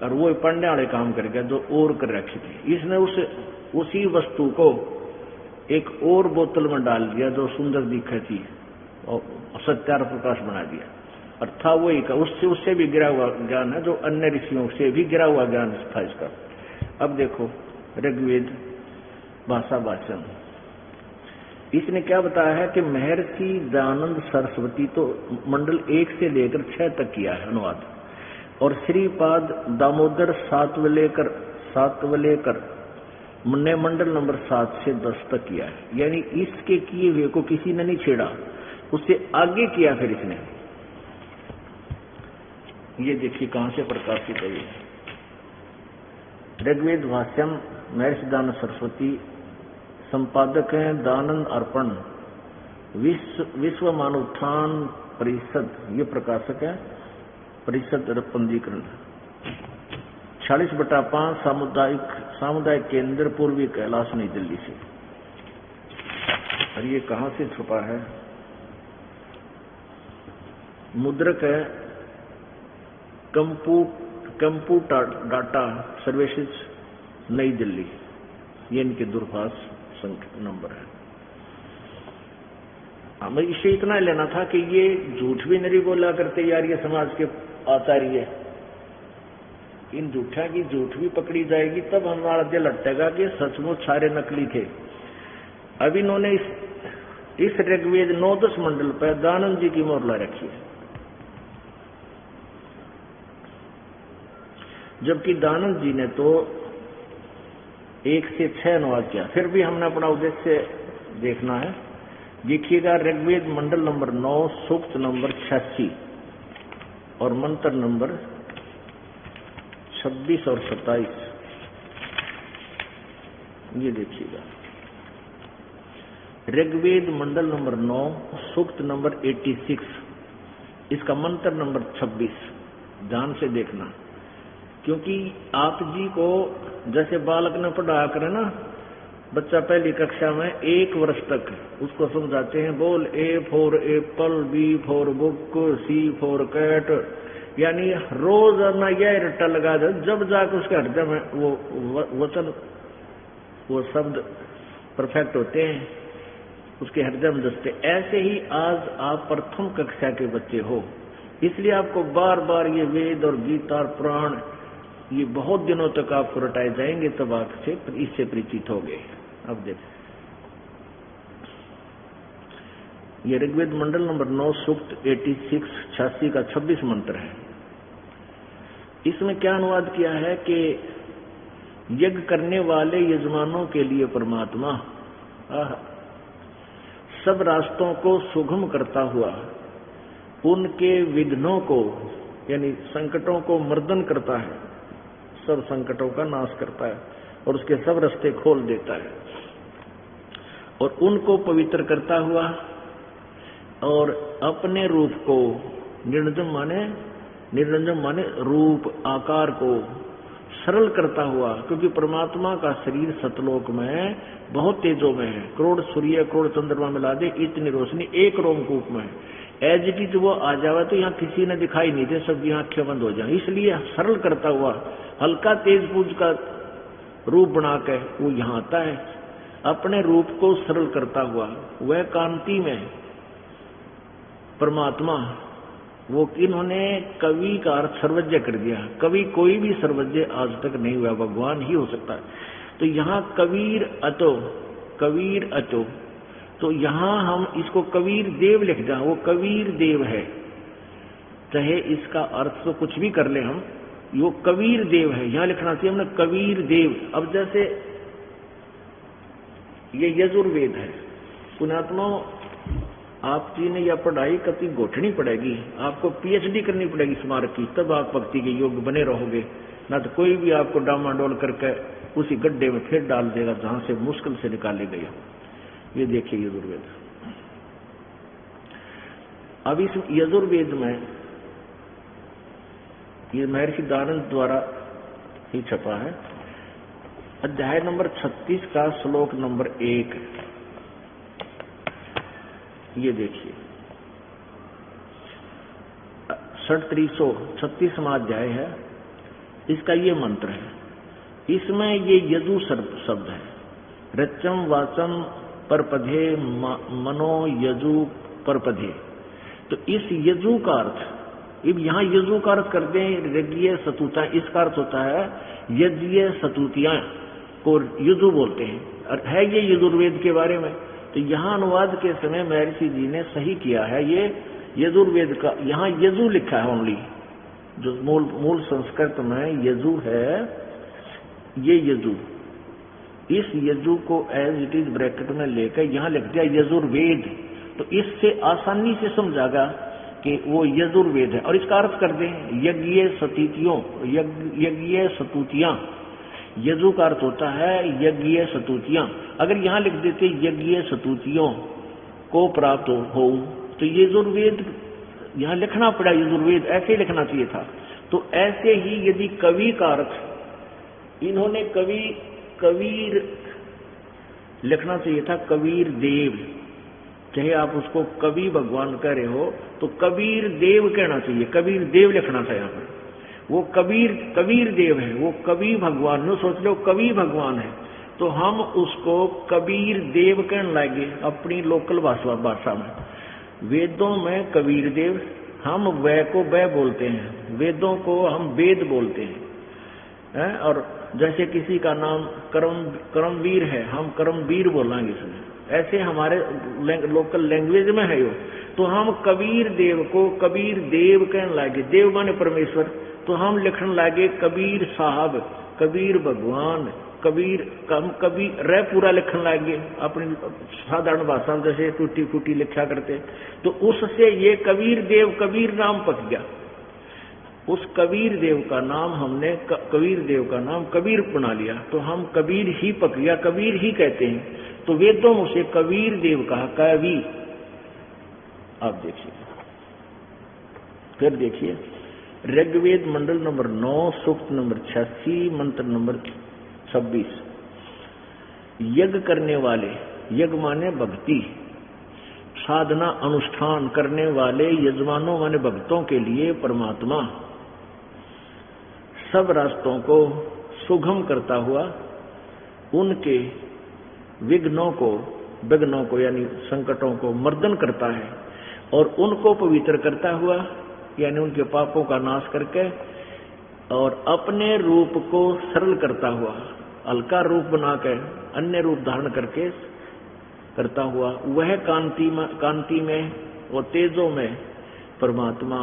Speaker 2: और वो पढ़ने वाले काम कर गया जो और कर रखी थी। इसने उसी वस्तु को एक और बोतल में डाल दिया जो सुंदर दिखे थी, और सत्यार प्रकाश बना दिया, और था वही का, उससे भी गिरा हुआ ज्ञान है, जो अन्य ऋषियों से भी गिरा हुआ ज्ञान था इसका। अब देखो ऋग्वेद भाषा वाचन, इसने क्या बताया है कि महर्षि दयानंद सरस्वती तो मंडल 1 से लेकर 6 तक किया है अनुवाद, और श्रीपाद दामोदर सातवलेकर ने मंडल नंबर 7 से 10 तक किया है। यानी इसके किए हुए को किसी ने नहीं छेड़ा, उससे आगे किया फिर इसने। ये देखिए कहां से प्रकाशित है ये ऋग्वेद भाष्यम, महर्षि दयानंद सरस्वती, संपादक हैं दानंद अर्पण, विश्व मानवोत्थान परिषद, ये प्रकाशक है, परिषद पंजीकरण 46/5 सामुदायिक केंद्र, पूर्वी कैलाश, नई दिल्ली से। और ये कहां से छुपा है? मुद्रक है कंप्यूटर डाटा सर्विसेज, नई दिल्ली, ये इनके दूरभाष संख्या नंबर है। हमें इसे इतना लेना था कि ये झूठ भी नहीं बोला करते यार, ये समाज के आचार्य, इन झूठा की झूठ भी पकड़ी जाएगी तब हमारा दिल अटकेगा कि सचमुच सारे नकली थे। अब इन्होंने इस ऋग्वेद 9-10 मंडल पर दयानंद जी की मोहर ला रखी है, जबकि दयानंद जी ने तो 1 से 6 अनुवाद किया। फिर भी हमने अपना उद्देश्य देखना है। देखिएगा ऋग्वेद मंडल नंबर 9, सूक्त नंबर 86 और मंत्र नंबर 26 और 27, ये देखिएगा ऋग्वेद मंडल नंबर 9, सूक्त नंबर 86, इसका मंत्र नंबर 26। ध्यान से देखना, क्योंकि आप जी को जैसे बालक ने पढ़ाया करे ना, बच्चा पहली कक्षा में 1 वर्ष तक उसको समझाते हैं, बोल A for apple, B for book, C for cat, यानी रोज ना यह रट्टा लगा दे, जब जाकर उसके हृदय में वो वचन, वो शब्द परफेक्ट होते हैं, उसके हृदय में दसते। ऐसे ही आज आप प्रथम कक्षा के बच्चे हो, इसलिए आपको बार बार ये वेद और गीता और पुराण ये बहुत दिनों तक आपको रटाए जाएंगे, तब आप इससे परिचित हो गए। अब देखो, ये ऋग्वेद मंडल नंबर 9 सूक्त 86 का 26 मंत्र है। इसमें क्या अनुवाद किया है कि यज्ञ करने वाले यजमानों के लिए परमात्मा सब रास्तों को सुगम करता हुआ उनके विघ्नों को यानी संकटों को मर्दन करता है, सब संकटों का नाश करता है और उसके सब रास्ते खोल देता है, और उनको पवित्र करता हुआ और अपने रूप को निरंजन माने रूप आकार को सरल करता हुआ, क्योंकि परमात्मा का शरीर सतलोक में बहुत तेजों में है, करोड़ सूर्य करोड़ चंद्रमा मिला दे इतनी रोशनी एक रोमकूप में है। एज इट इज वो आ जावे तो यहाँ किसी ने दिखाई नहीं दे, सब यहाँ आंखें बंद हो जाए, इसलिए सरल करता हुआ हल्का तेज पूज का रूप बना के वो यहाँ आता है, अपने रूप को सरल करता हुआ। वह कांति में परमात्मा, वो इन्होंने कवि का अर्थ सर्वज्ञ कर दिया। कवि कोई भी सर्वज्ञ आज तक नहीं हुआ, भगवान ही हो सकता है। तो यहाँ कबीर अतो, तो यहाँ हम इसको कबीर देव लिख दें, वो कबीर देव है, चाहे इसका अर्थ तो कुछ भी कर ले हम, वो कबीर देव है, यहाँ लिखना चाहिए हमने कबीर देव। अब जैसे ये यजुर्वेद है, पुण्यात्मा आप जी ने यह पढ़ाई कभी घोटनी पड़ेगी, आपको PhD करनी पड़ेगी स्मारक की, तब आप भक्ति के योग्य बने रहोगे, ना तो कोई भी आपको डामाडोल करके उसी गड्ढे में फिर डाल देगा जहां से मुश्किल से निकाले गए। ये देखिए यजुर्वेद। अब इस यजुर्वेद में ये महर्षि दयानंद द्वारा ही छपा है, अध्याय नंबर 36 का श्लोक नंबर 1, ये देखिए 36वां अध्याय है, इसका ये मंत्र है। इसमें ये यजु शब्द है, रचम वाचम परपधे मनो यजु परपधे। तो इस यजु का अर्थ, अब यहाँ यजु का अर्थ करते हैं यज्ञ सतुता, इसका अर्थ होता है यज्ञ सतुतियां को यजु बोलते हैं, और है ये यजुर्वेद के बारे में। तो यहाँ अनुवाद के समय महर्षि जी ने सही किया है, ये यजुर्वेद का यहाँ यजु लिखा है ओनली, जो मूल संस्कृत में यजु है, ये यजु, इस यजु को एज इट इज ब्रैकेट में लेकर यहाँ लिख दिया यजुर्वेद। तो इससे आसानी से समझागा कि वो यजुर्वेद है, और इसका अर्थ कर दें यज्ञ सतुतियों, यज्ञ सतुतियां, यजु का अर्थ होता है यज्ञ सतुतियां। अगर यहाँ लिख देते यज्ञ सतुतियों को प्राप्त हो, तो यजुर्वेद यहाँ लिखना पड़ा, यजुर्वेद ऐसे लिखना चाहिए था। तो ऐसे ही यदि कवि का अर्थ इन्होंने कबीर लिखना चाहिए था, कबीर देव, चाहे आप उसको कवि भगवान कह रहे हो तो कबीर देव कहना चाहिए, कबीर देव लिखना था यहाँ पर। वो कबीर देव है, वो कवि भगवान, नो सोच लो कवि भगवान है, तो हम उसको कबीर देव कहने लगे अपनी लोकल भाषा में। वेदों में कबीर देव, हम वै को वै बोलते हैं, वेदों को हम वेद बोलते हैं, और जैसे किसी का नाम करमवीर है, हम करमवीर बोलेंगे इसमें, ऐसे हमारे लोकल लैंग्वेज में है यो। तो हम कबीर देव को कबीर देव कहने लगे, देव माने परमेश्वर, तो हम लिखने लगे कबीर साहब, कबीर भगवान, कबीर रे पूरा लिखने लगे अपनी साधारण भाषा में, जैसे टूटी फूटी लिखा करते। तो उससे ये कबीर देव, कबीर नाम पक गया। उस कबीर देव का नाम हमने कबीर देव का नाम कबीर बना लिया, तो हम कबीर ही पक गया, कबीर ही कहते हैं। तो वेदों में उसे कबीर देव कहा, कवि। आप देखिए, फिर देखिए ऋग्वेद मंडल नंबर 9 सूक्त नंबर 86 मंत्र नंबर 26। यज्ञ करने वाले, यज्ञ माने भक्ति, साधना अनुष्ठान करने वाले यजमानों माने भक्तों के लिए परमात्मा सब रास्तों को सुगम करता हुआ उनके विघ्नों को यानी संकटों को मर्दन करता है और उनको पवित्र करता हुआ यानी उनके पापों का नाश करके और अपने रूप को सरल करता हुआ, हल्का रूप बनाकर अन्य रूप धारण करके करता हुआ, वह कांति में और तेजों में परमात्मा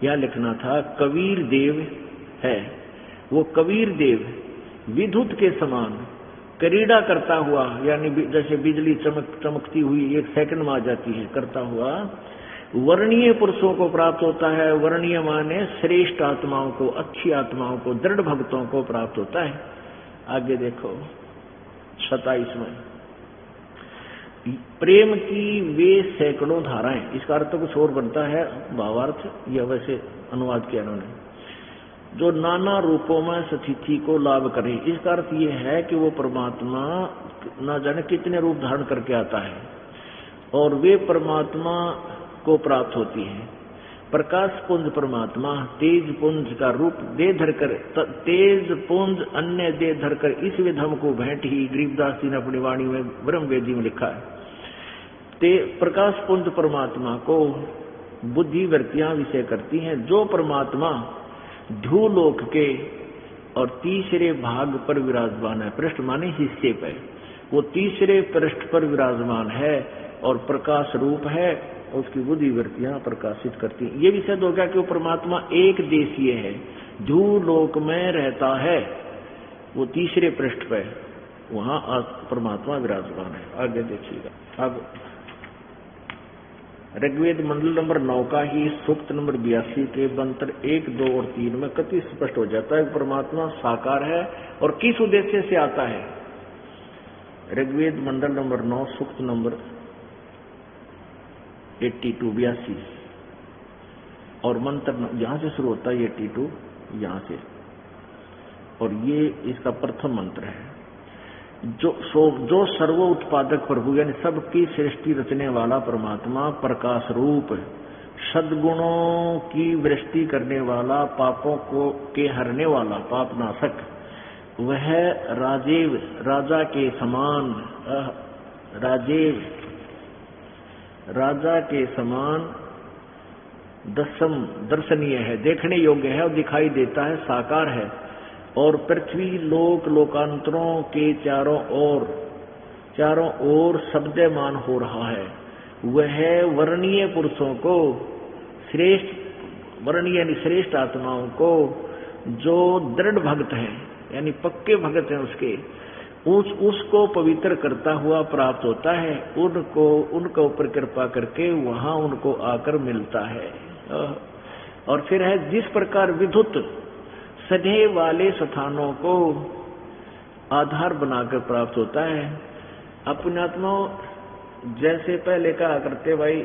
Speaker 2: यह लिखना था कबीर देव है। वो कबीर देव विद्युत के समान क्रीड़ा करता हुआ यानी जैसे बिजली चमकती हुई एक सेकंड में आ जाती है करता हुआ वर्णीय पुरुषों को प्राप्त होता है। वर्णीय माने श्रेष्ठ आत्माओं को, अच्छी आत्माओं को, दृढ़ भक्तों को प्राप्त होता है। आगे देखो 27 में प्रेम की वे सैकड़ों धाराएं, इसका अर्थ तो कुछ और बनता है भावार्थ, यह वैसे अनुवाद किया उन्होंने, जो नाना रूपों में स्थिति को लाभ करे। इसका अर्थ यह है कि वो परमात्मा न जाने कितने रूप धारण करके आता है और वे परमात्मा को प्राप्त होती है। प्रकाश पुंज परमात्मा तेज पुंज का रूप दे धरकर, तेज पुंज अन्य दे धरकर इस विध हमको भेंट ही, गरीबदास जी ने अपनी वाणी में ब्रह्म वेदी में लिखा है। प्रकाश पुंज परमात्मा को बुद्धि वृत्तियां विषय करती हैं। जो परमात्मा ध्रुवलोक के और तीसरे भाग पर विराजमान है, पृष्ठ माने हिस्से पे, वो तीसरे पृष्ठ पर विराजमान है और प्रकाश रूप है, उसकी बुद्धि वृत्तियां प्रकाशित करती हैं। ये भी सिद्ध हो गया कि वो परमात्मा एक देशीय है, ध्रुवलोक में रहता है, वो तीसरे पृष्ठ पे वहां परमात्मा विराजमान है। आगे देखिएगा। अब ऋग्वेद मंडल नंबर 9 का ही सूक्त नंबर 82 के मंत्र 1, 2 और 3 में कति स्पष्ट हो जाता है परमात्मा साकार है और किस उद्देश्य से आता है। ऋग्वेद मंडल नंबर 9 सूक्त नंबर 82 और मंत्र यहां से शुरू होता है 82 यहां से, और ये इसका प्रथम मंत्र है। जो सर्व उत्पादक प्रभु यानी सबकी सृष्टि रचने वाला परमात्मा प्रकाश रूप, सद्गुणों की वृष्टि करने वाला, पापों को के हरने वाला, पाप नाशक, वह राजेव राजा के समान, राजेव राजा के समान दर्शनीय है, देखने योग्य है और दिखाई देता है, साकार है और पृथ्वी लोक लोकांतरों के चारों ओर शब्दमान हो रहा है। वह वर्णीय पुरुषों को, वर्णीय यानी श्रेष्ठ आत्माओं को, जो दृढ़ भक्त हैं यानी पक्के भक्त हैं उसको पवित्र करता हुआ प्राप्त होता है। उनको ऊपर कृपा करके वहां उनको आकर मिलता है। और फिर है जिस प्रकार विद्युत सधे वाले स्थानों को आधार बनाकर प्राप्त होता है। अपने आत्माओं जैसे पहले कहा करते भाई,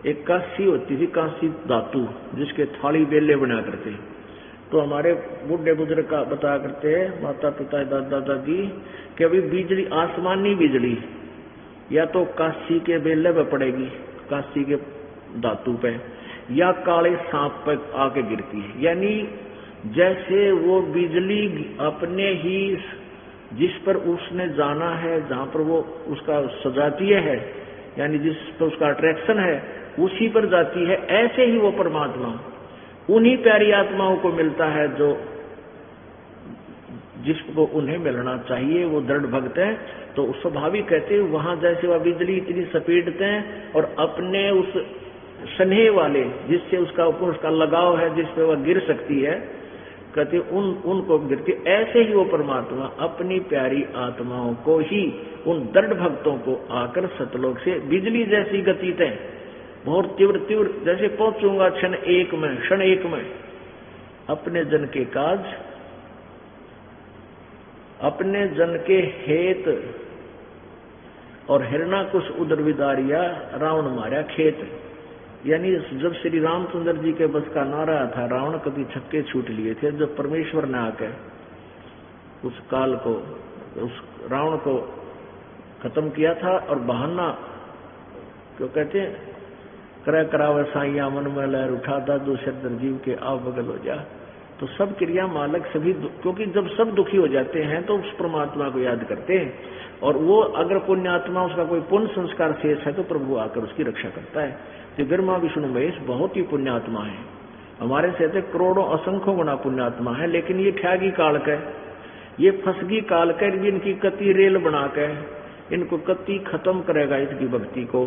Speaker 2: एक कांसी होती थी, कांसी धातु, जिसके थाली बेले बना करते, तो हमारे बुढ़े बुजुर्ग का बताया करते हैं माता पिता दादा दादी कि अभी बिजली, आसमानी बिजली या तो कांसी के बेले पे पड़ेगी, कांसी के धातु पे, या काले सांप पे आके गिरती है। यानी जैसे वो बिजली अपने ही जिस पर उसने जाना है, जहां पर वो उसका सजातीय है यानी जिस पर उसका अट्रैक्शन है उसी पर जाती है, ऐसे ही वो परमात्मा उन्हीं प्यारी आत्माओं को मिलता है जो जिसको उन्हें मिलना चाहिए। वो दृढ़ भक्त है तो स्वाभाविक कहते हैं वहां जैसे वह बिजली इतनी सपेटते हैं और अपने उस स्नेह वाले जिससे उसका लगाव है, जिस पे वह गिर सकती है, कहते उनको गिरती, ऐसे ही वो परमात्मा अपनी प्यारी आत्माओं को ही, उन दृढ़ भक्तों को आकर सतलोक से बिजली जैसी गति तय बहुत तीव्र जैसे पहुंचूंगा क्षण एक में अपने जन के काज, अपने जन के हेत और हिरणाकुश उदर विदारिया रावण मारा खेत। यानी जब श्री रामचंद्र जी के बस का नारा था, रावण कभी छक्के छूट लिए थे, जब परमेश्वर ने आकर उस काल को, उस रावण को खत्म किया था। और बहाना क्यों कहते हैं, करा करावे साइया मन में लहर उठाता, दूसरे जीव के आव बगल हो जा। तो सब क्रिया मालक सभी, क्योंकि जब सब दुखी हो जाते हैं तो उस परमात्मा को याद करते हैं, और वो अगर पुण्यात्मा, उसका कोई पुण्य संस्कार शेष है तो प्रभु आकर उसकी रक्षा करता है। तो ब्रह्मा विष्णु महेश बहुत ही पुण्यात्मा है, हमारे से करोड़ों असंख्यों गुना पुण्यात्मा है। लेकिन ये ठगी काल का, ये फसगी काल का, इनकी कति रेल बना के इनको कति खत्म करेगा, इसकी भक्ति को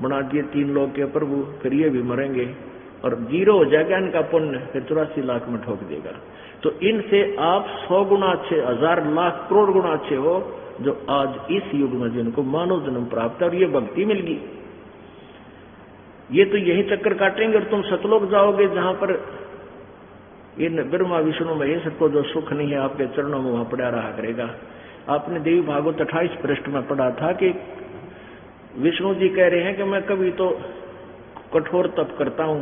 Speaker 2: बना दिए 3 लोग के प्रभु, फिर ये भी मरेंगे और 0 हो जाएगा इनका पुण्य, फिर 84 लाख में ठोक देगा। तो इनसे आप 100 गुना अच्छे, 1000 लाख करोड़ गुना अच्छे हो, जो आज इस युग में जिनको मानव जन्म प्राप्त है और ये भक्ति मिल गई। ये तो यही चक्कर काटेंगे और तुम सतलोक जाओगे, जहां पर इन ब्रह्मा विष्णु महेश को जो सुख नहीं है आपके चरणों में, वहां पड़ा रहा करेगा। आपने देवी भागवत 28 पृष्ठ में पढ़ा था कि विष्णु जी कह रहे हैं कि मैं कभी तो कठोर तप करता हूं,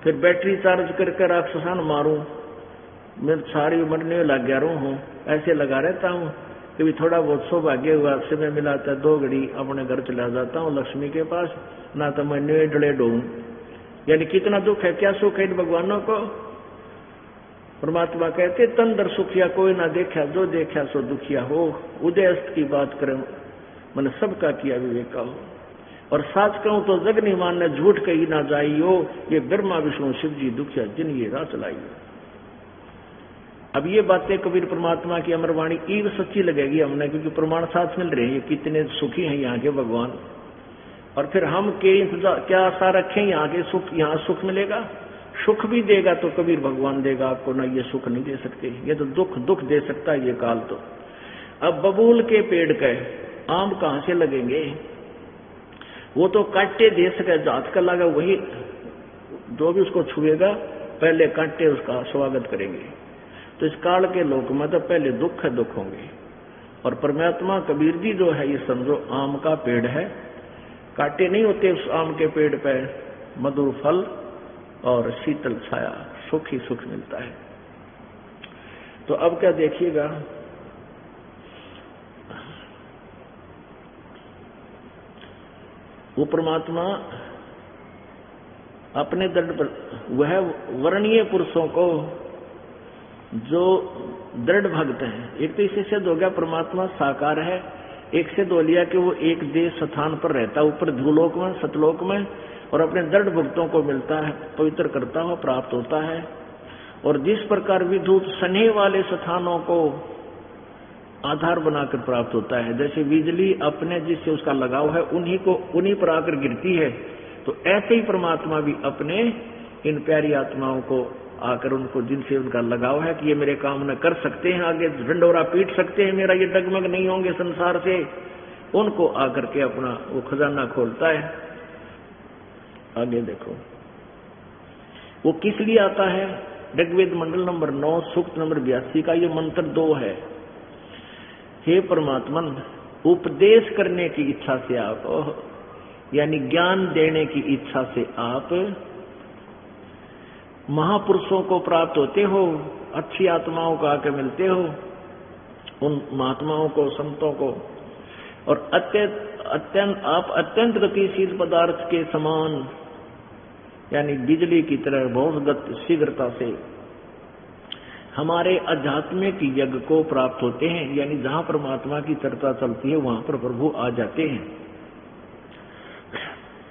Speaker 2: फिर बैटरी चार्ज करके राक्षसान मारूं, मैं सारी उम्र में लग गया हूं, ऐसे लगा रहता हूं। कभी थोड़ा बहुत सौभाग्य हुआ, समय मिला था 2 घड़ी अपने घर चला जाता हूं लक्ष्मी के पास, ना तो मैं न्यू डले डूं। यानी कितना दुख है, क्या सुख है इन भगवानों को। परमात्मा कहते तन दर सुखिया कोई ना देखा, जो देखा सो दुखिया हो। उदय अस्त की बात करें, मैंने सबका किया विवेका हो। और साच कहूं तो जग नहीं मानने, झूठ कही ना जाइयो, ये ब्रह्मा विष्णु शिव जी दुखिया जिन ये राह चलाइयो। अब ये बातें कबीर परमात्मा की अमरवाणी ईव सच्ची लगेगी हमने, क्योंकि प्रमाण साथ मिल रहे हैं, ये कितने सुखी हैं यहाँ के भगवान। और फिर हम के इंतजार क्या आशा रखें, यहाँ के सुख, यहाँ सुख मिलेगा, सुख भी देगा तो कबीर भगवान देगा आपको, ना ये सुख नहीं दे सकते, ये तो दुख दे सकता है ये काल। तो अब बबूल के पेड़ के आम कहां से लगेंगे, वो तो कांटे दे सके, जात का लगा वही, जो भी उसको छुएगा पहले कांटे उसका स्वागत करेंगे। तो इस काल के लोक में तो पहले दुख होंगे। और परमात्मा कबीर जी जो है, ये समझो आम का पेड़ है, कांटे नहीं होते उस आम के पेड़ पे, मधुर फल और शीतल छाया, सुख ही सुख मिलता है। तो अब क्या देखिएगा, वो परमात्मा अपने दृढ़ पर, वह वर्णीय पुरुषों को जो दृढ़ भक्त हैं, एक तो इसे सिद्ध हो गया परमात्मा साकार है, एक से दो लिया कि वो एक देश स्थान पर रहता है, ऊपर भूलोक में, सतलोक में, और अपने दृढ़ भक्तों को मिलता है, पवित्र करता हुआ प्राप्त होता है। और जिस प्रकार विद्युत स्नेह वाले स्थानों को आधार बनाकर प्राप्त होता है, जैसे बिजली अपने जिससे उसका लगाव है उन्हीं पर आकर गिरती है, तो ऐसे ही परमात्मा भी अपने इन प्यारी आत्माओं को आकर, उनको जिनसे उनका लगाव है कि ये मेरे काम न कर सकते हैं, आगे ढंडोरा पीट सकते हैं मेरा, ये डगमग नहीं होंगे संसार से, उनको आकर के अपना वो खजाना खोलता है। आगे देखो वो किस लिए आता है। ऋग्वेद मंडल नंबर 9 सूक्त नंबर 82 का ये मंत्र 2 है। हे परमात्मन, उपदेश करने की इच्छा से आप, यानी ज्ञान देने की इच्छा से आप महापुरुषों को प्राप्त होते हो, अच्छी आत्माओं को आके मिलते हो, उन महात्माओं को, संतों को, और आप अत्यंत गतिशील पदार्थ के समान, यानी बिजली की तरह बहुत शीघ्रता से हमारे आध्यात्मिक यज्ञ को प्राप्त होते हैं। यानी जहां परमात्मा की चर्चा चलती है वहां पर प्रभु आ जाते हैं।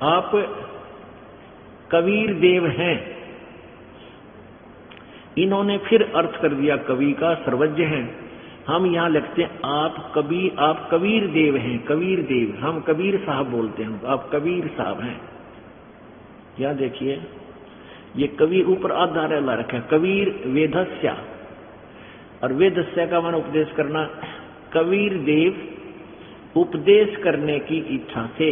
Speaker 2: आप कबीर देव हैं, इन्होंने फिर अर्थ कर दिया कवि का, सर्वज्ञ हैं। हम यहाँ लिखते हैं आप कबीर देव हैं, कबीर देव, हम कबीर साहब बोलते हैं, आप कबीर साहब हैं। यहाँ देखिए ये कबीर ऊपर आधार ला रखा है, कबीर वेदस्या, और वेदस्या का मन उपदेश करना। कबीर देव उपदेश करने की इच्छा से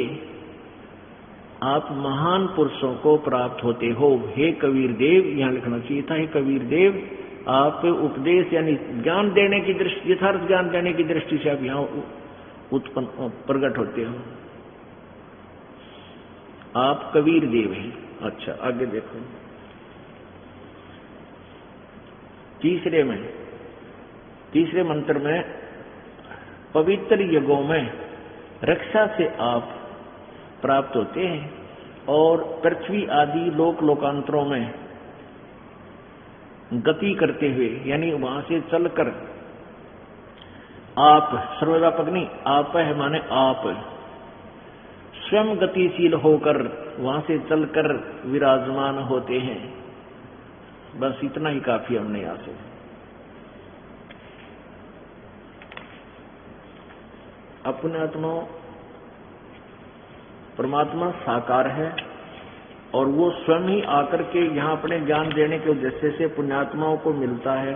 Speaker 2: आप महान पुरुषों को प्राप्त होते हो। हे कबीर देव, यहाँ लिखना चाहिए था, हे कबीर देव, आप उपदेश यानी ज्ञान देने की दृष्टि, यथार्थ ज्ञान देने की दृष्टि से आप यहाँ उत्पन्न प्रकट होते हो। आप कबीर देव हैं। अच्छा आगे देखो, तीसरे मंत्र में पवित्र यज्ञों में रक्षा से आप प्राप्त होते हैं और पृथ्वी आदि लोकांतरों में गति करते हुए, यानी वहां से चलकर आप, सर्वव्यापक नहीं, आप है माने आप स्वयं गतिशील होकर वहां से चलकर विराजमान होते हैं। बस इतना ही काफी हमने यहां से। अपने आत्मा परमात्मा साकार है और वो स्वयं ही आकर के यहाँ अपने ज्ञान देने के उद्देश्य से पुण्यात्माओं को मिलता है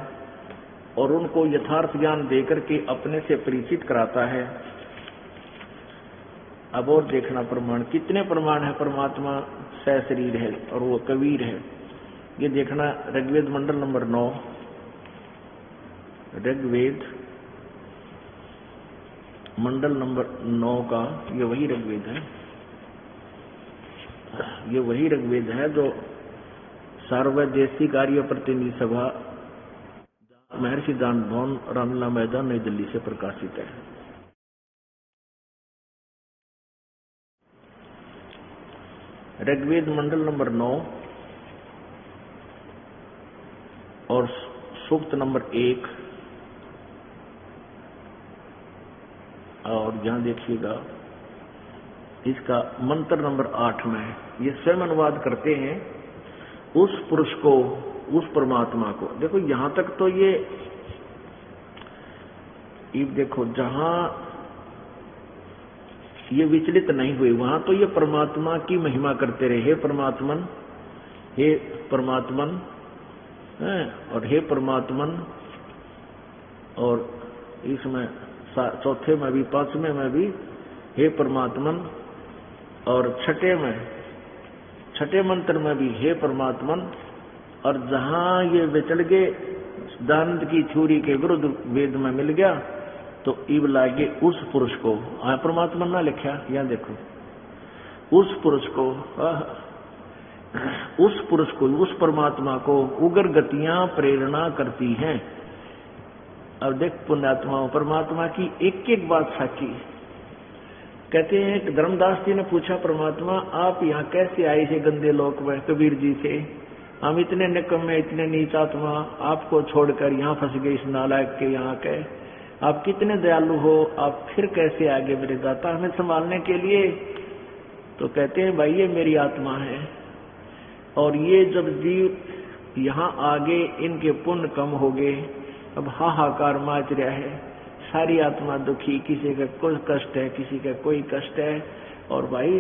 Speaker 2: और उनको यथार्थ ज्ञान देकर के अपने से परिचित कराता है। अब और देखना प्रमाण, कितने प्रमाण है परमात्मा सशरीर है और वो कबीर है। ये देखना ऋग्वेद मंडल नंबर 9, ऋग्वेद मंडल नंबर 9 का ये वही ऋग्वेद है, ये वही ऋग्वेद है जो सार्वदेशिक आर्य प्रतिनिधि सभा महर्षि दान भवन रामलीला मैदान नई दिल्ली से प्रकाशित है। ऋग्वेद मंडल नंबर 9 और सूक्त नंबर 1, और यहां देखिएगा इसका मंत्र नंबर 8 में ये स्वयं अनुवाद करते हैं उस पुरुष को, उस परमात्मा को। देखो यहां तक तो ये देखो जहां ये विचलित नहीं हुए वहां तो ये परमात्मा की महिमा करते रहे, हे परमात्मन, हे परमात्मन, और हे परमात्मन, और इसमें चौथे में भी, पांचवें में भी हे परमात्मन, और छठे मंत्र में भी हे परमात्मन। और जहां ये विचल गए दानंद की थ्योरी के विरुद्ध वेद में मिल गया तो इब लागे उस पुरुष को, परमात्मा ना लिखा, यहां देखो, उस पुरुष को, उस परमात्मा को उग्र गतियां प्रेरणा करती हैं। अब देख पुण्यात्माओं, परमात्मा की एक एक बात साची। कहते हैं कि धर्मदास जी ने पूछा, परमात्मा आप यहाँ कैसे आए थे गंदे लोक में कबीर जी से, हम इतने निकम्मे, इतने नीच आत्मा आपको छोड़कर यहाँ फंस गए इस नालायक के यहाँ के, आप कितने दयालु हो, आप फिर कैसे आगे मेरे दाता हमें संभालने के लिए। तो कहते हैं भाई ये मेरी आत्मा है और ये जब जीव यहाँ आगे इनके पुण्य कम हो गए, अब हाहाकार माच रहा है, सारी आत्मा दुखी, किसी का कोई कष्ट है, किसी का कोई कष्ट है। और भाई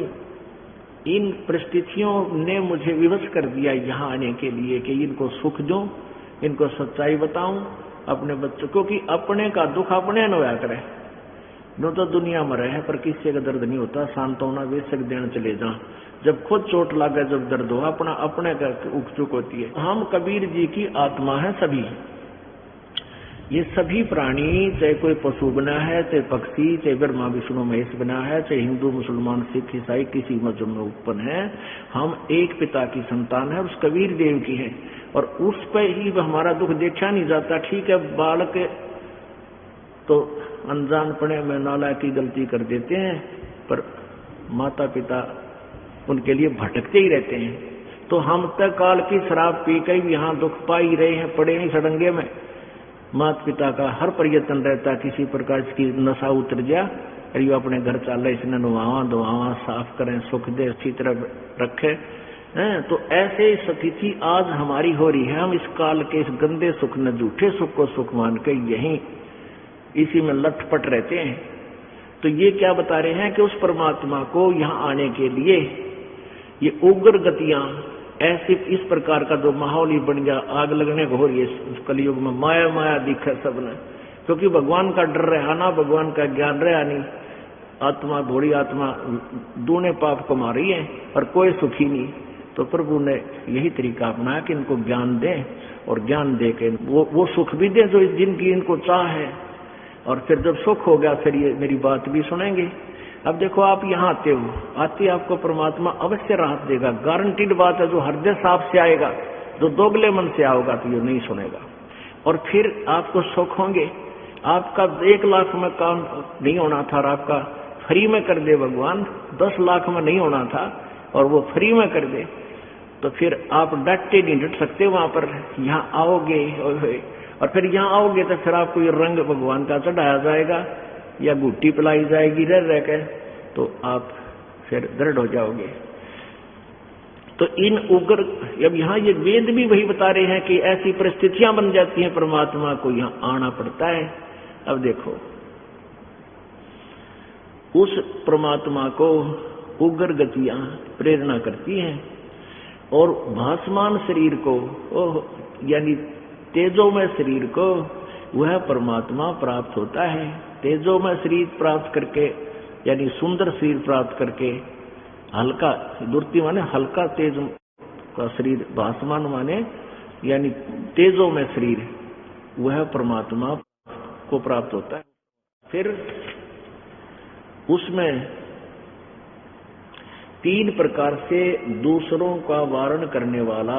Speaker 2: इन परिस्थितियों ने मुझे विवश कर दिया यहाँ आने के लिए कि इनको सुख दूं, इनको सच्चाई बताऊं अपने बच्चों को, कि अपने का दुख अपने अनुभव करे। जो तो दुनिया में रहे पर किसी का दर्द नहीं होता, सांत्वना बेशक देने चले जा, जब खुद चोट लगे, जब दर्द हो अपना अपने का उक चुक होती है। हम कबीर जी की आत्मा है सभी, ये सभी प्राणी, चाहे कोई पशु बना है, चाहे पक्षी, चाहे ब्रह्मा विष्णु महेश बना है, चाहे हिंदू मुसलमान सिख ईसाई किसी मजहब में उत्पन्न है, हम एक पिता की संतान है, उस कबीर देव की है। और उस पर ही हमारा दुख देखा नहीं जाता। ठीक है, बालक तो अनजानपने में नाला की गलती कर देते हैं, पर माता पिता उनके लिए भटकते ही रहते हैं। तो हम तक काल की शराब पी कर यहाँ दुख पा ही रहे हैं, पड़े हैं सड़ंगे में। माता पिता का हर प्रयत्न रहता किसी प्रकार की नशा उतर गया, अरे अपने घर चल, इसने नुआवा धुआवा साफ करें, सुख दे, अच्छी तरह रखे हैं। तो ऐसे स्थिति आज हमारी हो रही है। हम इस काल के इस गंदे सुख न, झूठे सुख को सुख मान के यहीं इसी में लटपट रहते हैं। तो ये क्या बता रहे हैं कि उस परमात्मा को यहाँ आने के लिए ये उग्र गतियां, ऐसे इस प्रकार का जो माहौल ही बन गया, आग लगने को हो रही है कलयुग में, माया माया दिखा सबने, क्योंकि भगवान का डर रहा ना, भगवान का ज्ञान रहा नहीं। आत्मा, भोली आत्मा दूने पाप कमा रही है और कोई सुखी नहीं। तो प्रभु ने यही तरीका अपनाया कि इनको ज्ञान दें और ज्ञान दे के वो सुख भी दें जो जिनकी इनको चाह है। और फिर जब सुख हो गया फिर ये मेरी बात भी सुनेंगे। अब देखो आप यहाँ आते हो, आते आपको परमात्मा अवश्य राहत देगा, गारंटीड बात है। जो हृदय साफ से आएगा, जो दोगले मन से आओगा तो ये नहीं सुनेगा। और फिर आपको सुख होंगे। आपका 1 लाख में काम नहीं होना था और आपका फ्री में कर दे भगवान, 10 लाख में नहीं होना था और वो फ्री में कर दे, तो फिर आप डटते नहीं डट सकते वहां पर। यहाँ आओगे और फिर यहाँ आओगे तो फिर आपको ये रंग भगवान का चढ़ाया जाएगा या गुट्टी पिलाई जाएगी रह कर, तो आप फिर दृढ़ हो जाओगे। तो इन उग्र, अब यहाँ ये वेद भी वही बता रहे हैं कि ऐसी परिस्थितियां बन जाती हैं, परमात्मा को यहाँ आना पड़ता है। अब देखो, उस परमात्मा को उग्र गतियां प्रेरणा करती हैं और भासमान शरीर को, यानी तेजोमय शरीर को, वह परमात्मा प्राप्त होता है। तेजोमय शरीर प्राप्त करके, यानी सुंदर शरीर प्राप्त करके, हल्का, दुर्ति माने हल्का तेज का शरीर, भासमान माने यानी तेजोमय शरीर, वह परमात्मा को प्राप्त होता है। फिर उसमें 3 प्रकार से दूसरों का वारण करने वाला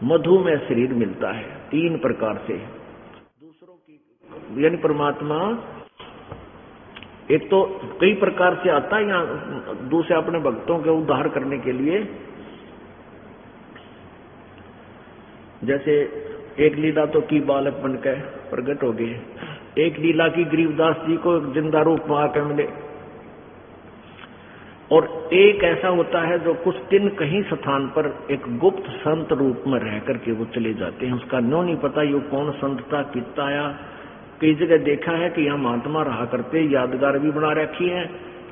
Speaker 2: मधुमय शरीर मिलता है। 3 प्रकार से दूसरों की, यानी परमात्मा एक तो कई प्रकार से आता है यहाँ दूसरे अपने भक्तों के उद्धार करने के लिए। जैसे एक लीला तो की बालक बनकर प्रकट हो गए, एक लीला की गरीबदास जी को जिंदा रूप में आकर मिले, और एक ऐसा होता है जो कुछ दिन कहीं स्थान पर एक गुप्त संत रूप में रह करके वो चले जाते हैं। उसका न्यों नहीं पता ये कौन संत था, कितना आया। कई जगह देखा है कि यहाँ महात्मा रहा करते, यादगार भी बना रखी है,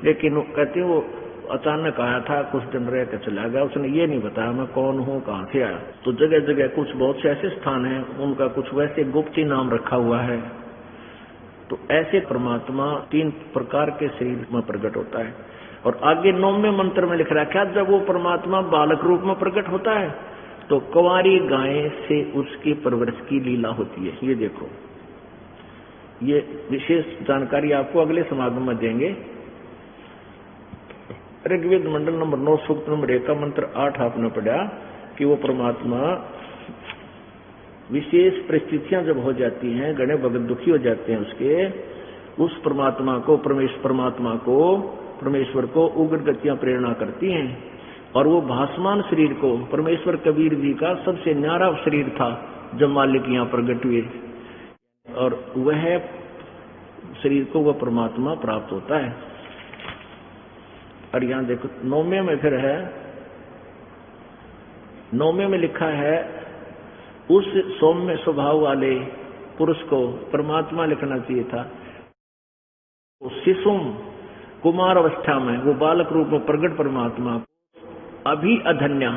Speaker 2: लेकिन वो कहते वो अचानक आया था, कुछ दिन रह कर चला गया, उसने ये नहीं बताया मैं कौन हूँ, कहाँ से आया। तो जगह जगह कुछ बहुत से ऐसे स्थान हैं, उनका कुछ वैसे गुप्त ही नाम रखा हुआ है। तो ऐसे परमात्मा 3 प्रकार के शरीर में प्रकट होता है। और आगे 9वें मंत्र में लिख रखा है, जब वो परमात्मा बालक रूप में प्रकट होता है तो कुंवारी गाय से उसकी परवरिश की लीला होती है। ये देखो, ये विशेष जानकारी आपको अगले समागम में देंगे। ऋग्वेद मंडल नंबर 9 सूक्त नंबर 1 का मंत्र 8 आपने पढ़ा कि वो परमात्मा विशेष परिस्थितियां जब हो जाती हैं, गणे भगत दुखी हो जाते हैं, उसके उस परमात्मा को, परमेश्वर को उग्र गतियां प्रेरणा करती हैं। और वो भासमान शरीर को, परमेश्वर कबीर जी का सबसे न्यारा शरीर था जब मालिक यहाँ प्रकट हुए, और वह शरीर को वह परमात्मा प्राप्त होता है। और यहाँ देखो 9वें में फिर है, 9वें में लिखा है उस सौम्य स्वभाव वाले पुरुष को परमात्मा लिखना चाहिए था। शिशुम, कुमार अवस्था में वो बालक रूप में प्रकट परमात्मा, अभी अधन्या,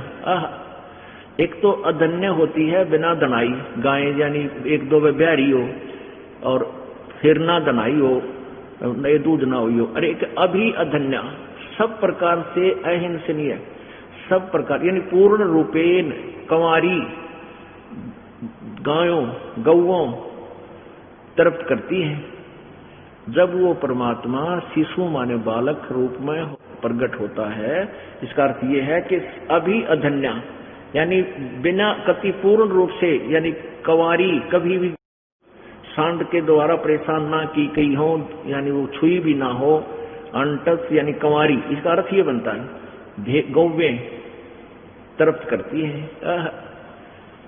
Speaker 2: एक तो अधन्य होती है बिना दनाई गाय, यानी 1-2 में ब्यारी हो और फिर ना दनाई हो, नए दूध ना हुई हो। अरे एक अभी अधन्या, सब प्रकार से अहिंसनीय, सब प्रकार यानी पूर्ण रूपेण कंवारी गायों गौओं तृप्त करती है। जब वो परमात्मा शिशु माने बालक रूप में प्रकट होता है, इसका अर्थ ये है कि अभी अधन्या यानी बिना कति पूर्ण रूप से, यानी कंवारी, कभी भी सांड के द्वारा परेशान ना की गई हो, यानी वो छुई भी ना हो, अंटस यानी कंवारी, इसका अर्थ ये बनता है गौवें तृप्त करती है।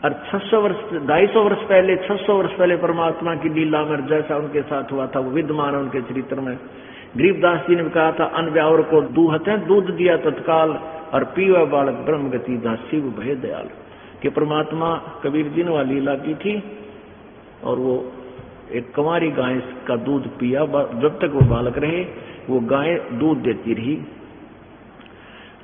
Speaker 2: और 600 वर्ष 250 वर्ष पहले 600 वर्ष पहले परमात्मा की लीला में जैसा उनके साथ हुआ था वो विद्यमान उनके चरित्र में। गरीबदास जी ने कहा था, अन व्यावर को दूहते दूध दिया तत्काल, और पीवा बालक ब्रह्म गति दासी वो भय दयाल। कि परमात्मा कबीर जी ने वह लीला की थी और वो एक कंवारी गाय का दूध पिया, जब तक वो बालक रहे वो गाय दूध देती रही,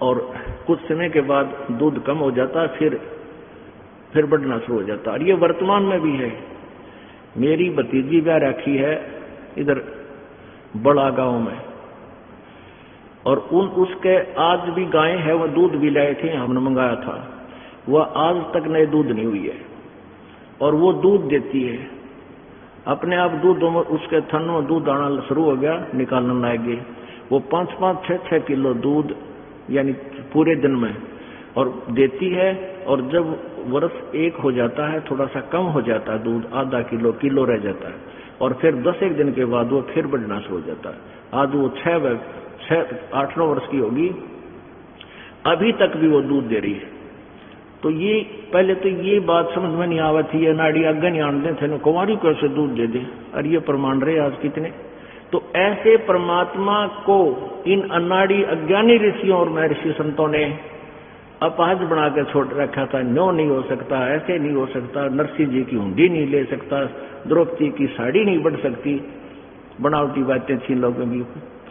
Speaker 2: और कुछ समय के बाद दूध कम हो जाता, फिर बढ़ना शुरू हो जाता। और ये वर्तमान में भी है। मेरी भतीजी ब्याह रखी है इधर बड़ा गांव में, और उसके आज भी गाय है, वह दूध भी लाए थे, हमने मंगाया था, वह आज तक नए दूध नहीं हुई है, और वो दूध देती है। अपने आप दूध उसके थन में दूध आना शुरू हो गया, निकालने लग गए। वो 5-5, 6-6 किलो दूध यानी पूरे दिन में और देती है। और जब वर्ष 1 हो जाता है, थोड़ा सा कम हो जाता है दूध, आधा किलो रह जाता है, और फिर 10 दिन के बाद वो फिर बढ़ना शुरू हो जाता है। आज वो 8-9 वर्ष की होगी, अभी तक भी वो दूध दे रही है। तो ये पहले तो ये बात समझ में नहीं आवत थी, ये नाड़ी आगे नहीं आने थे, कुंवारी कैसे दूध दे दे, और ये प्रमाण रहे आज कितने। तो ऐसे परमात्मा को इन अनाड़ी अज्ञानी ऋषियों और महर्षि संतों ने अपाहज बना के छोड़ रखा था। न्यों नहीं हो सकता, ऐसे नहीं हो सकता, नरसिंह जी की हुंडी नहीं ले सकता, द्रौपदी की साड़ी नहीं बढ़ सकती, बनावटी बातें थी लोगों की।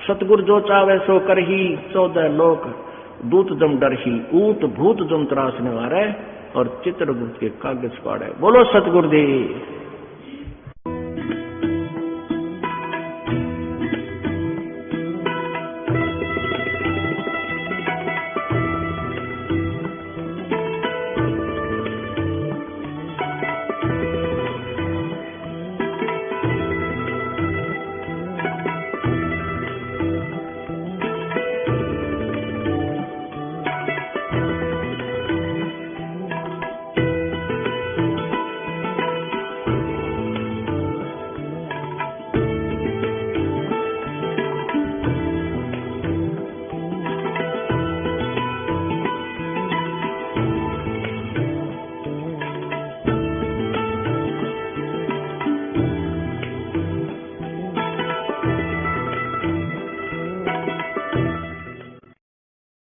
Speaker 2: सतगुरु जो चावे सो कर ही 14 लोक दूत जम डर ही, ऊत भूत जम त्रास निवारे, और चित्रगुप्त के कागज पाड़े। बोलो सतगुरुदेव।